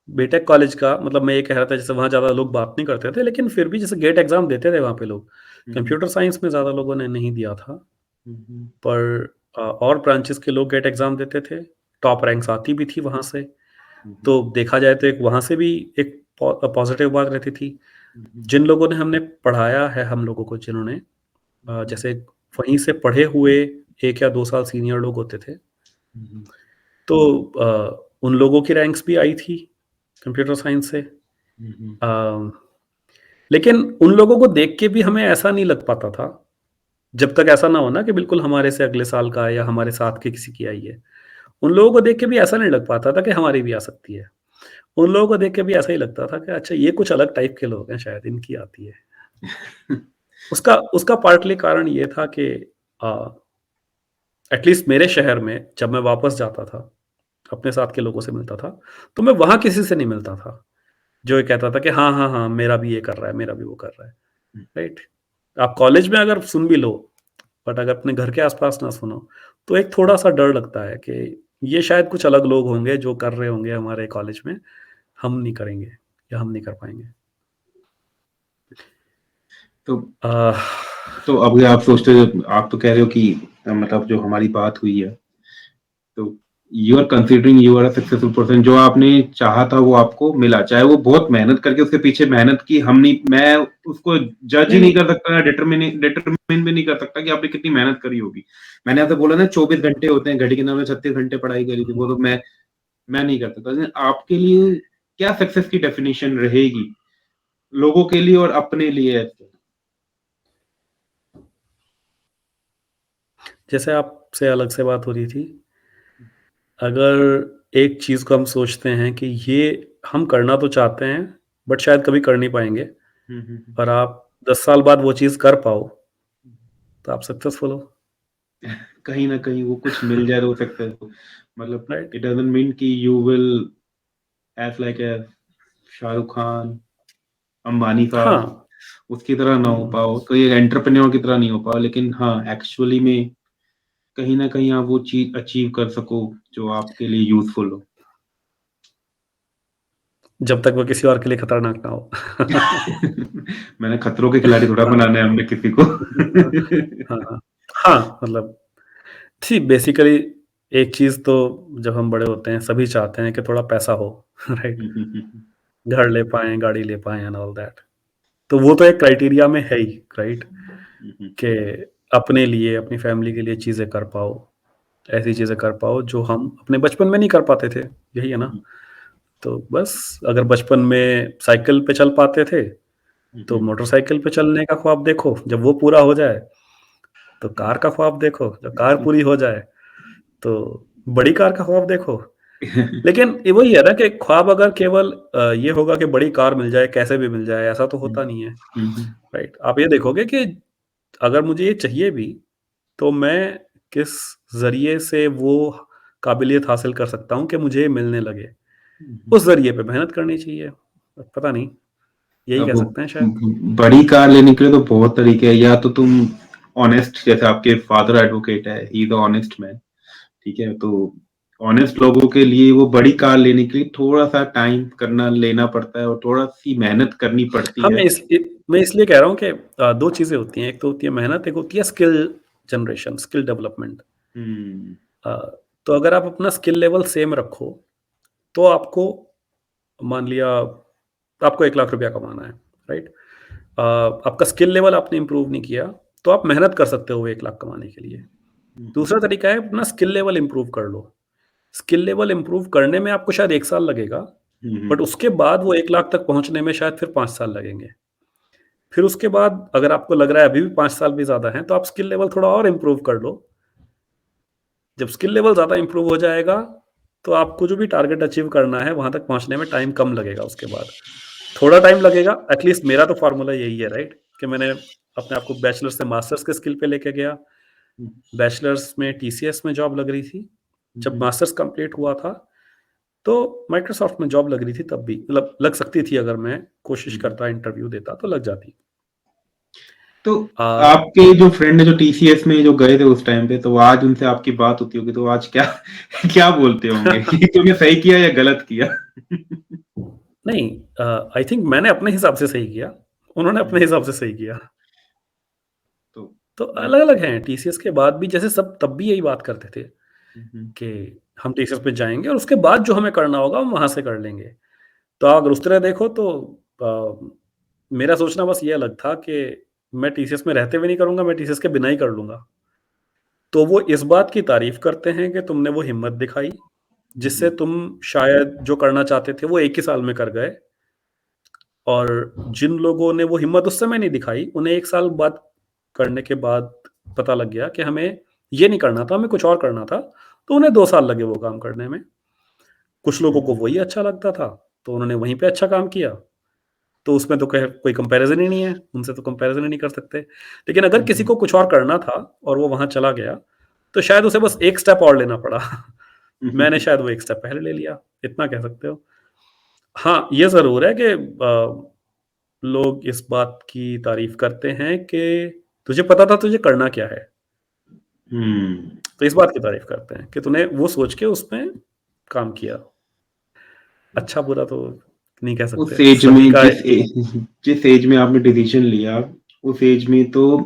बीटेक कॉलेज का मतलब मैं ये कह रहा था जैसे वहाँ ज़्यादा लोग बात नहीं करते थे, लेकिन फिर भी जैसे गेट एग्ज़ाम देते थे वहाँ पे लोग। हुँ, हुँ। कंप्यूटर साइंस में ज़्यादा लोगों ने नहीं दिया था, हुँ, हुँ। पर और ब्रांचेज़ के लोग गेट एग्ज़ाम देते थे। टॉप रैंक्स आती भी थी वहाँ से। हुँ, हुँ। तो देखा जाए तो एक वहाँ से भी एक पॉज़िटिव बात रहती थी। हुँ, हुँ। जिन लोगों ने हमने पढ़ाया है हम लोगों को जिन्होंने हुँ, जैसे वहीं से पढ़े हुए 1 या 2 साल सीनियर लोग होते थे, हुँ, हुँ। तो उन लोगों की रैंक्स भी आई थी कंप्यूटर साइंस से। हुँ, हुँ। अ, लेकिन उन लोगों को देख के भी हमें ऐसा नहीं लग पाता था, जब तक ऐसा ना हो ना कि बिल्कुल हमारे से अगले साल का है या हमारे साथ के किसी की आई है। उन लोगों को देख के भी ऐसा नहीं लग पाता था कि हमारी भी आ सकती है। उन लोगों को देख के भी ऐसा ही लगता था कि अच्छा ये कुछ अलग टाइप के लोग हैं शायद इनकी आती है। उसका उसका पार्टली कारण ये था कि अ, एटलीस्ट मेरे शहर में जब मैं वापस जाता था, अपने साथ के लोगों से मिलता था, तो मैं वहाँ किसी से नहीं मिलता था, जो ये कहता था कि हाँ, हाँ, हाँ, मेरा भी ये कर रहा है, मेरा भी वो कर रहा है, राइट? आप कॉलेज में अगर सुन भी लो, बट अगर अपने घर के आस-पास ना सुनो, तो एक थोड़ा-सा डर लगता है कि ये शायद कुछ अलग लोग होंगे जो कर रहे होंगे हमारे कॉलेज में, हम नहीं करेंगे या हम नहीं कर पाएँगे। तो अ, तो अभी आप सोचते हो आप तो कह रहे हो कि मतलब जो हमारी बात हुई है, तो you are considering you are a successful person जो आपने चाहा था वो आपको मिला। चाहे वो बहुत मेहनत करके उसके पीछे मेहनत की हम नहीं मैं उसको जज ही नहीं, नहीं नहीं, कर सकता या डिटरमिन भी नहीं कर सकता कि आपने कितनी मेहनत करी होगी। मैंने आपसे बोला ना 24 घंटे होते हैं, घड़ी के नाम पे 36 घंटे पढ़ाई करी थी, वो तो मैं नहीं कर सकता। लेकिन आपके लिए क्या सक्सेस की डेफिनिशन रहेगी? लोगों के लिए और अपने लिए ऐसे? जैसे आपसे अलग से बात हो रही थी, अगर एक चीज़ को हम सोचते हैं कि ये हम करना तो चाहते हैं, बट शायद कभी कर नहीं पाएँगे हुँ, हुँ, हुँ। और आप 10 साल बाद वो चीज़ कर पाओ, तो आप सक्सेसफुल हो, कहीं न कहीं वो कुछ मिल जाए तो सक्सेसफुल मतलब राइट? इट डज़न्ट मीन कि यू विल ऐक्ट लाइक अ शाहरुख खान, अंबानी हाँ, साहब, उसकी तरह ना हो हुँ, पाओ, कोई एंटरप्रेन्योर की तरह नहीं हो पाओ, लेकिन हाँ, एक्चुअली में कहीं न कहीं आप वो चीज़ अचीव कर सको, जो आपके लिए यूज़फुल हो। जब तक वो किसी और के लिए खतरनाक ना हो। मैंने खतरों के खिलाड़ी थोड़ा हाँ, बनाना है हमने किसी को। हाँ, हाँ। हाँ, मतलब सी बेसिकली एक चीज़ तो जब हम बड़े होते हैं सभी चाहते हैं कि थोड़ा पैसा हो, राइट? हुँ, हुँ, हुँ, हुँ। घर ले पाएँ, गाड़ी ले पाएँ एंड ऑल दैट। तो वो तो एक क्राइटेरिया में है ही, राइट? हुँ, हुँ, कि अपने लिए, अपनी फैमिली के लिए चीज़ें कर पाओ, ऐसी चीज़ें कर पाओ जो हम अपने बचपन में नहीं कर पाते थे, यही है हुँ, ना? हुँ, तो बस अगर बचपन में साइकिल पे चल पाते थे, हुँ, तो हुँ, मोटरसाइकिल पे चलने का ख्वाब देखो, जब वो पूरा हो जाए, तो कार का ख्वाब देखो, जब कार हुँ। पूरी हो जाए, तो बड़ी कार का ख्वाब देखो। लेकिन ये वही है ना कि ख्वाब अगर केवल ये होगा कि बड़ी कार मिल जाए, कैसे भी मिल जाए, ऐसा तो हुँ, होता नहीं है, हुँ, हुँ, राइट? आप ये देखोगे कि अगर मुझे ये चाहिए भी, तो मैं किस ज़रिए से वो काबिलियत हासिल कर सकता हूँ कि मुझे ये मिलने लगे। हुँ, हुँ। उस ज़रिए पे मेहनत करनी चाहिए। पता नहीं, यही कह अब सकते हैं शायद। बड़ी कार लेने के लिए तो बहुत तरीके हैं, या तो तुम ऑनेस्ट जैसे आपके फादर एडवोकेट है, he is a honest man, ठीक है? तो ऑनेस्ट लोगों के लिए वो बड़ी कार लेने के लिए थोड़ा-सा टाइम करना लेना पड़ता है और थोड़ा-सी मेहनत करनी पड़ती हाँ, है। मैं इसलिए कह रहा हूँ कि 2 चीज़ें होती हैं। एक तो होती है मेहनत, एक होती है स्किल जनरेशन, स्किल डेवलपमेंट। हुँ, अ, तो अगर आप अपना स्किल लेवल सेम रखो, तो आपको मान लिया आपको 1 लाख रुपया कमाना है, राइट? आपका स्किल लेवल आपने इम्प्रूव नहीं किया, तो आप मेहनत कर सकते हो वो 1 लाख कमाने के लिए। हुँ, हुँ, दूसरा तरीका है अपना स्किल लेवल इम्प्रूव कर लो। स्किल लेवल इम्प्रूव करने में आपको शायद 1 साल लगेगा, बट उसके बाद वो 1 लाख तक पहुँचने में शायद फिर 5 साल लगेंगे। फिर उसके बाद अगर आपको लग रहा है अभी भी 5 साल भी ज़्यादा हैं, तो आप स्किल लेवल थोड़ा और इम्प्रूव कर लो। जब स्किल लेवल ज़्यादा इम्प्रूव हो जाएगा, तो आपको जो भी टारगेट अचीव करना है, वहाँ तक पहुँचने में टाइम कम लगेगा उसके बाद। थोड़ा टाइम लगेगा, एटलीस्ट मेरा तो फ़ॉर्मूला यही है, राइट? कि मैंने अपने आप को बैचलर्स से मास्टर्स के स्किल पे लेके गया। बैचलर्स में टीसीएस में जॉब लग रही थी। जब मास्टर्स कंप्लीट हुआ था, तो माइक्रोसॉफ्ट में जॉब लग रही थी तब भी, मतलब लग सकती थी अगर मैं कोशिश करता, इंटरव्यू देता तो लग जाती। तो अ, आपके जो फ्रेंड है जो टीसीएस में जो गए थे उस टाइम पे, तो आज उनसे आपकी बात होती होगी, तो आज क्या क्या बोलते होंगे कि तूने सही किया या गलत किया? नहीं, आई थिंक मैंने अपने हिसाब से सही किया, उन्होंने अपने हिसाब से सही किया। तो तो मैं अलग-अलग हैं, टीसीएस के बाद भी जैसे सब तब भी यही बात करते थे हुँ, कि हम टीसीएस पे जाएँगे और उसके बाद जो हमें करना होगा हम वहाँ से कर लेंगे। तो अगर उस तरह देखो तो अ, मेरा सोचना बस ये अलग था कि मैं टीसीएस में रहते हुए नहीं करूँगा, मैं टीसीएस के बिना ही कर लूँगा। तो वो इस बात की तारीफ़ करते हैं कि तुमने वो हिम्मत दिखाई, जिससे तुम शायद जो करना चाहते थे वो 1 ही साल में कर गए। और जिन लोगों ने वो हिम्मत उस समय नहीं दिखाई, उन्हें 1 साल बाद करने के बाद पता लग गया कि हमें ये नहीं करना था, हमें कुछ और करना था, तो उन्हें 2 साल लगे वो काम करने में। कुछ लोगों को वही अच्छा लगता था, तो उन्होंने वहीं पे अच्छा काम किया। तो उसमें तो खैर कोई कंपैरिज़न ही नहीं है, उनसे तो कंपैरिज़न ही नहीं कर सकते। लेकिन अगर किसी को कुछ और करना था और वो वहाँ चला गया, तो शायद उसे बस 1 स्टेप और लेना पड़ा। मैंने शायद वो 1 स्टेप पहले ले लिया, इतना कह सकते हो। हाँ, ये ज़रूर है कि लोग इस बात की तारीफ़ करते हैं कि तुझे पता था तुझे करना क्या है। हुँ। तो इस बात की तारीफ़ करते हैं कि तूने वो सोच के उसमें काम किया। अच्छा-बुरा तो नहीं कह उस सकते, एज सभी में का जिस एज में आपने डिसीज़न लिया, उस एज में तो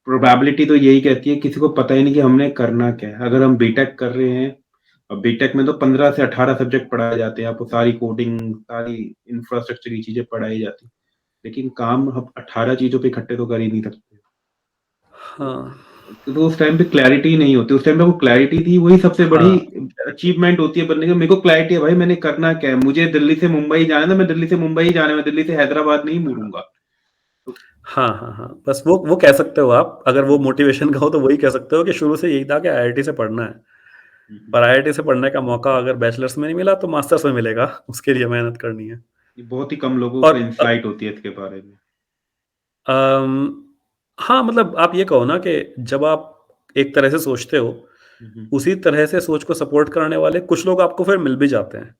प्रोबेबिलिटी तो यही कहती है किसी को पता ही नहीं कि हमने करना क्या है। अगर हम बीटेक कर रहे हैं और बीटेक में तो 15 से 18 सब्जेक्ट पढ़ाए जाते हैं, आपको सारी कोडिंग, सारी इंफ्रास्ट्रक्चर की चीज़ें पढ़ाई जाती हैं। लेकिन काम हम 18 चीज़ों पे इकट्ठे तो कर ही नहीं सकते। हाँ, तो उस टाइम पे क्लैरिटी नहीं होती, उस टाइम पे वो क्लैरिटी थी, वही सबसे बड़ी हाँ, अचीवमेंट होती है बंदे की। मेरे को क्लैरिटी है भाई मैंने करना क्या है, मुझे दिल्ली से मुंबई जाना है तो मैं दिल्ली से मुंबई ही जाना है, मैं दिल्ली से हैदराबाद नहीं मुड़ूँगा। तो हाँ, हाँ, हाँ, बस वो कह सकते हो आप, अगर वो मोटिवेशन का हो तो वही कह सकते हो कि शुरू से यही था कि आईआईटी से पढ़ना है। हुँ, हुँ। पर आईआईटी से पढ़ने का मौका अगर बैचलर्स में नहीं मिला तो मास्टर्स में मिलेगा, उसके लिए मेहनत करनी है। ये बहुत ही कम लोगों को और इनसाइट होती है इसके बारे में। अम, हाँ, मतलब आप ये कहो ना कि जब आप एक तरह से सोचते हो, हुँ, हुँ। उसी तरह से सोच को सपोर्ट करने वाले कुछ लोग आपको फिर मिल भी जाते हैं।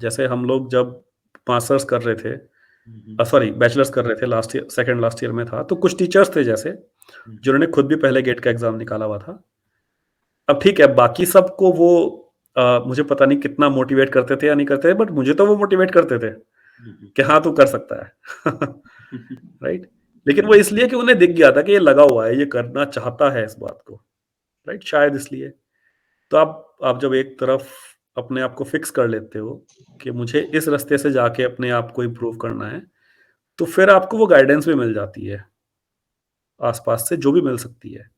जैसे हम लोग जब मास्टर्स कर रहे थे, हुँ, हुँ। सॉरी बैचलर्स कर रहे थे, last year second last year में था, तो कुछ टीचर्स थे जैसे, हुँ, हुँ। जिन्होंने खुद भी पहले गेट का एग्ज़ाम निकाला हुआ था। अब ठीक है, बाकी सबको वो मुझे पता नहीं कितना मोटिवेट करते थे या नहीं करते थे, बट मुझे तो वो मोटिवेट करते थे हुँ, हुँ। कि हाँ, तू कर सकता है। राइट? लेकिन वो इसलिए कि उन्हें दिख गया था कि ये लगा हुआ है, ये करना चाहता है इस बात को, राइट? शायद इसलिए। तो आप जब एक तरफ अपने आप को फिक्स कर लेते हो कि मुझे इस रास्ते से जाके अपने आप को इम्प्रूव करना है, तो फिर आपको वो गाइडेंस भी मिल जाती है, आस-पास से जो भी मिल सकती है।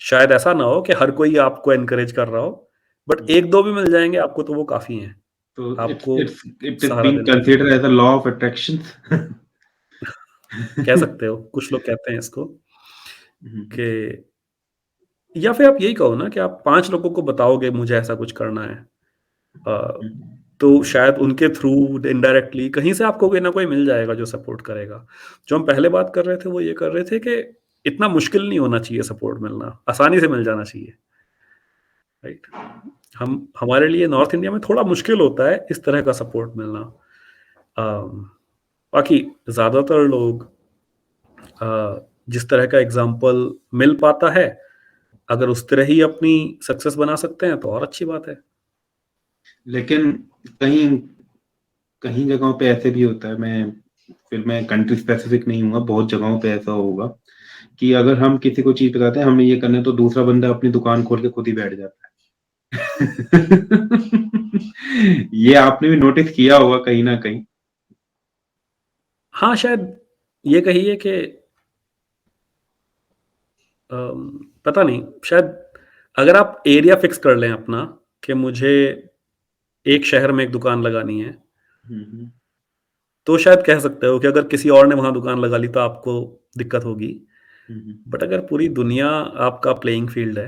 शायद ऐसा ना हो कि हर कोई आपको एनकरेज कर रहा हो, बट हुँ। 1-2 भी मिल जाएँगे आपको तो वो काफ़ी हैं, तो इट्स आपको it's it is Sahara being देने के लिए। Considered as a law of attraction. कह सकते हो, कुछ लोग कहते हैं इसको हुँ, हुँ। कि या फिर आप यही कहो ना कि आप 5 लोगों को बताओगे मुझे ऐसा कुछ करना है। अ, हुँ, तो शायद उनके थ्रू इनडायरेक्टली कहीं से आपको कोई ना कोई मिल जाएगा जो सपोर्ट करेगा। जो हम पहले बात कर रहे थे वो ये कर रहे थे कि इतना मुश्किल नहीं होना चाहिए सपोर्ट मिलना, आसानी से मिल जाना चाहिए, राइट? हम हमारे लिए नॉर्थ इंडिया में थोड़ा मुश्किल होता है इस तरह का सपोर्ट मिलना। अम, बाकी ज़्यादातर लोग जिस तरह का एग्ज़ाम्पल मिल पाता है, अगर उस तरह ही अपनी सक्सेस बना सकते हैं तो और अच्छी बात है। लेकिन कहीं कहीं जगहों पे ऐसे भी होता है, मैं कंट्री स्पेसिफिक नहीं हूँगा, बहुत जगहों पे ऐसा होगा कि अगर हम किसी को चीज़ बताते हैं, हमें ये करना है, तो दूसरा बंदा अपनी दुकान खोल के खुद ही बैठ जाता है। ये आपने भी नोटिस किया होगा कहीं न कहीं। हाँ, शायद ये कहिए कि पता नहीं, शायद अगर आप एरिया फिक्स कर लें अपना कि मुझे एक शहर में एक दुकान लगानी है, हुँ। तो शायद कह सकते हो कि अगर किसी और ने वहाँ दुकान लगा ली तो आपको दिक्कत होगी। हुँ, हुँ। बट अगर पूरी दुनिया आपका प्लेइंग फ़ील्ड है,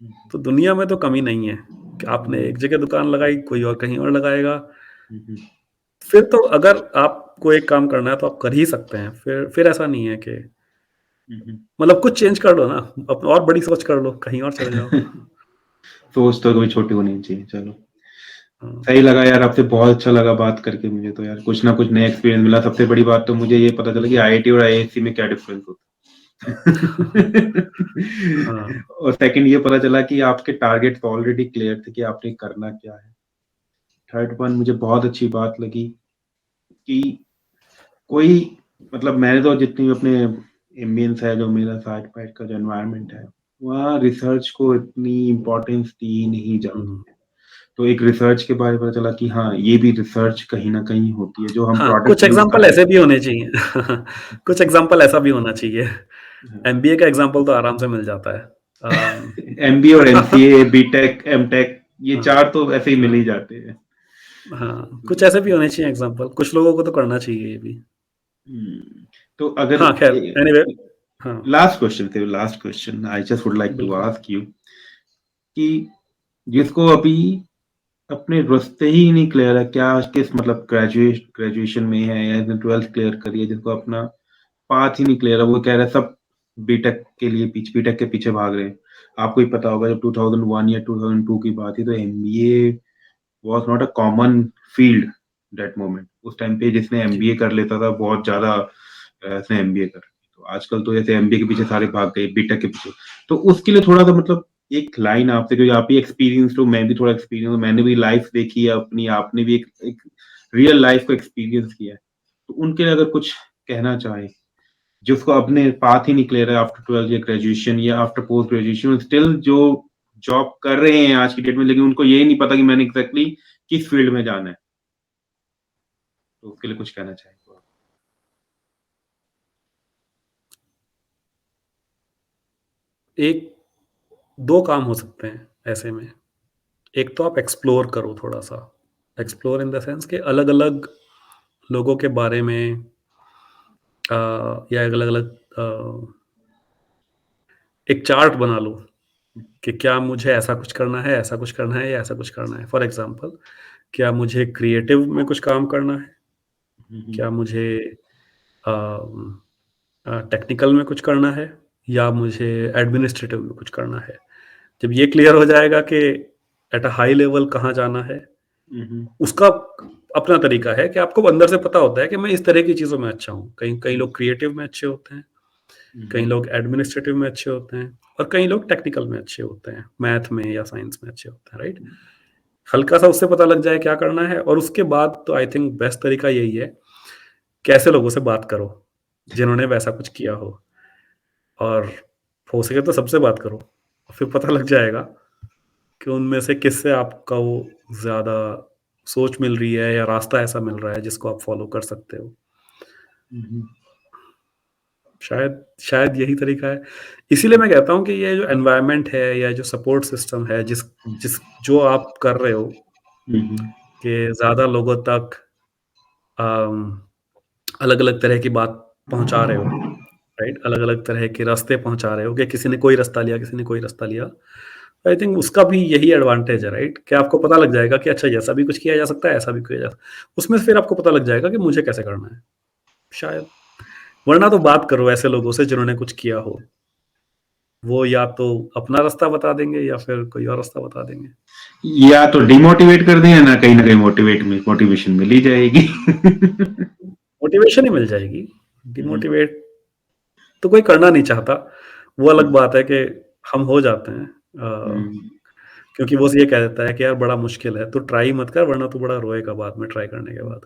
हुँ, तो दुनिया में तो कमी नहीं है कि आपने एक जगह दुकान लगाई, कोई और कहीं और लगाएगा। हुँ, हुँ। फिर तो अगर आपको एक काम करना है तो आप कर ही सकते हैं। फिर ऐसा नहीं है कि हुँ, हुँ। मतलब कुछ चेंज कर लो ना, और बड़ी सोच कर लो, कहीं और चले जाओ। सोच तो कभी छोटी होनी नहीं चाहिए, चलो। हाँ। सही लगा यार, आपसे बहुत अच्छा लगा बात करके मुझे तो यार, कुछ ना कुछ नया एक्सपीरियंस मिला। सबसे बड़ी बात तो मुझे ये पता चला कि आईआईटी और आईआईएससी में क्या डिफरेंस होता है। हाँ। और सेकंड ये पता चला कि आपके टारगेट्स ऑलरेडी क्लियर थे कि आपने करना क्या है। थर्ड वन मुझे बहुत अच्छी बात लगी कि कोई मतलब मैंने तो जितनी भी अपने एम्बियंस है, जो मेरा साइड बाइट का जो एनवायरनमेंट है, वहाँ रिसर्च को इतनी इम्पोर्टेंस दी नहीं जाती हुँ। है। तो एक रिसर्च के बारे में पता चला कि हाँ, ये भी रिसर्च कहीं न कहीं होती है, जो हम हाँ, प्रोडक्ट कुछ यूज़ कर एग्ज़ाम्पल रहे ऐसे भी होने चाहिए। कुछ एग्ज़ाम्पल ऐसा भी होना चाहिए। हैं। एमबीए का एग्ज़ाम्पल तो आराम से मिल जाता है। एमबीए और एमसीए, बीटेक, एमटेक ये हाँ, 4 तो ऐसे ही मिल हाँ, ही जाते हैं। हाँ, कुछ ऐसे भी होने चाहिए एग्ज़ाम्पल, कुछ लोगों को तो करना चाहिए ये भी। हुँ, तो अगर हाँ, ख़ैर ए एनीवे हाँ, last question I just would like to बिल्कुल। आस्क यू कि जिसको अभी अपने रास्ते ही नहीं क्लियर है, क्या किस मतलब ग्रेजुएशन में है या इसने 12th क्लियर करी है, जिसको अपना पाथ ही नहीं क्लियर है, वो कह रहा है सब बीटेक के पीछे भाग रहे हैं। आपको ही पता होगा जब 2001 या 2002 की बात थी तो MBA was not a common field that moment. उस टाइम पे जिसने जी, एमबीए कर लेता था बहुत ज़्यादा इसने एमबीए कर रखी। तो आजकल तो जैसे एमबीए के पीछे सारे भाग गए, बीटेक के पीछे। तो उसके लिए थोड़ा-सा मतलब एक लाइन आपसे, क्योंकि आप भी एक्सपीरियंस्ड हो, मैं भी थोड़ा एक्सपीरियंस हूँ, मैंने भी लाइफ़ देखी है अपनी, आपने भी एक एक रियल लाइफ़ को एक्सपीरियंस किया है। तो उनके लिए अगर कुछ कहना चाहें, जिसको अपने पाथ ही नहीं क्लियर है आफ्टर 12 या ग्रेजुएशन या आफ्टर पोस्ट ग्रेजुएशन स्टिल जो जॉब कर रहे हैं आज की डेट में, लेकिन उनको यही नहीं पता कि मैंने एग्ज़ैक्टली किस फील्ड में जाना है। तो उसके लिए कुछ कहना चाहें तो आप? एक 2 काम हो सकते हैं ऐसे में। एक तो आप एक्सप्लोर करो थोड़ा-सा, हुँ, एक्सप्लोर इन द सेंस कि अलग-अलग लोगों के बारे में या अलग-अलग एक चार्ट बना लो हुँ, कि क्या मुझे ऐसा कुछ करना है, ऐसा कुछ करना है या ऐसा कुछ करना है। फॉर एग्ज़ाम्पल क्या मुझे क्रिएटिव में कुछ काम करना है? हुँ, हुँ, क्या मुझे टेक्निकल में कुछ करना है या मुझे एडमिनिस्ट्रेटिव में कुछ करना है? जब ये क्लियर हो जाएगा कि एट अ हाई लेवल कहाँ जाना है, हुँ, हुँ, उसका अपना तरीका है कि आपको अंदर से पता होता है कि मैं इस तरह की चीज़ों में अच्छा हूँ। कई कई हुँ, लोग क्रिएटिव में अच्छे होते हैं, हुँ, कई हुँ, लोग एडमिनिस्ट्रेटिव में अच्छे होते हैं और कई लोग टेक्निकल में अच्छे होते हैं, मैथ में या साइंस में अच्छे होते हैं, राइट? हल्का-सा उससे पता लग जाए क्या करना है और उसके बाद तो आई थिंक बेस्ट तरीका यही है, कैसे लोगों से बात करो, जिन्होंने वैसा कुछ किया हो और हो सके तो सबसे बात करो। फिर पता लग जाएगा कि उनमें से किससे आपका वो ज़्यादा सोच मिल रही है या रास्ता ऐसा मिल रहा है जिसको आप फ़ॉलो कर सकते हो। हुँ, हुँ, शायद शायद यही तरीका है। इसीलिए मैं कहता हूँ कि ये जो एनवायरनमेंट है या जो सपोर्ट सिस्टम है जिस जो आप कर रहे हो हुँ, हुँ, कि ज़्यादा लोगों तक अम, अलग-अलग तरह की बात पहुँचा रहे हो, राइट? अलग-अलग तरह के रास्ते पहुँचा रहे हो कि किसी ने कोई रास्ता लिया, किसी ने कोई रास्ता लिया। आई थिंक उसका भी यही एडवांटेज है, राइट? कि आपको पता लग जाएगा कि अच्छा ऐसा भी कुछ किया जा सकता है, ऐसा भी किया जा उसमें से फिर आपको पता लग जाएगा कि मुझे कैसे करना है, शायद। वरना तो बात करो ऐसे लोगों से जिन्होंने कुछ किया हो। वो या तो अपना रास्ता बता देंगे या फिर कोई और रास्ता बता देंगे। या तो डिमोटिवेट कर दें या ना कहीं न कहीं मोटिवेशन मिल ही जाएगी। मोटिवेशन ही मिल जाएगी, हुँ, डिमोटिवेट तो कोई करना नहीं चाहता। वो अलग हुँ, बात है कि हम हो जाते हैं हुँ, क्योंकि वो ये कह देता है कि यार बड़ा मुश्किल है, तू ट्राई मत कर वरना तू बड़ा रोएगा बाद में ट्राई करने के बाद।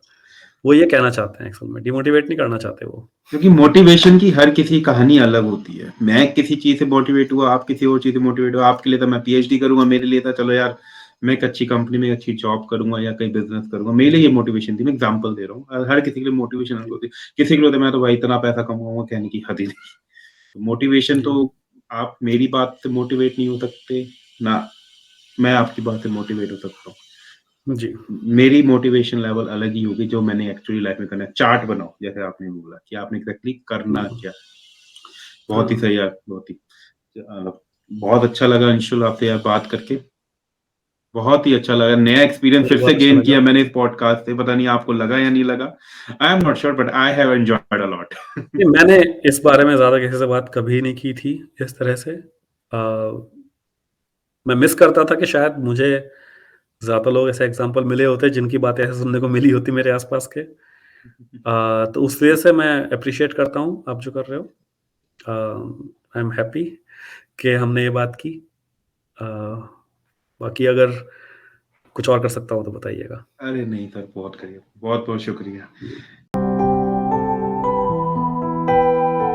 वो ये कहना चाहते हैं एक्चुअल में, डिमोटिवेट नहीं करना चाहते वो। क्योंकि मोटिवेशन की हर किसी की कहानी अलग होती है। मैं किसी चीज़ से मोटिवेट हुआ, आप किसी और चीज़ से मोटिवेट हुआ। आपके लिए तो मैं पीएचडी करूँगा, मेरे लिए तो चलो यार मैं एक अच्छी कंपनी में अच्छी जॉब करूँगा या कहीं बिज़नेस करूँगा। मेरे लिए ये मोटिवेशन थी, मैं एग्ज़ाम्पल दे रहा हूँ। हर किसी के लिए मोटिवेशन अलग जी, होती है। किसी के लिए होता है मैं तो भाई इतना पैसा कमाऊँगा कहने की हद ही नहीं। मोटिवेशन जी। तो आप मेरी बात से मोटिवेट नहीं हो सकते, ना मैं आपकी बात से मोटिवेट हो सकता हूँ। जी। मेरी मोटिवेशन लेवल अलग ही होगी जो मैंने एक्चुअली लाइफ में करना है। चार्ट बनाओ, जैसे आपने बोला कि आपने एग्ज़ैक्टली करना हुँ, क्या है। बहुत ही हाँ, सही यार, बहुत ही बहुत अच्छा लगा अंशुल आपसे यार बात करके। बहुत ही अच्छा लगा, नया एक्सपीरियंस मुझे फिर से बहुत अच्छा गेन लगा। किया मैंने इस पॉडकास्ट से, पता नहीं आपको लगा या नहीं लगा। I am not sure but I have enjoyed a lot. नहीं, मैंने इस बारे में ज़्यादा किसी से बात कभी नहीं की थी इस तरह से। मैं मिस करता था कि शायद मुझे ज़्यादा लोग ऐसे एग्ज़ाम्पल मिले होते जिनकी बातें ऐसे सुनने को मिली होती मेरे आस-पास के। तो उस वजह से मैं एप्रिशिएट करता हूँ आप जो कर रहे हो। आई एम हैप्पी कि हमने ये बात की। अ, बाकी अगर कुछ और कर सकता हूँ तो बताइएगा। अरे नहीं सर, बहुत करिए, बहुत-बहुत शुक्रिया।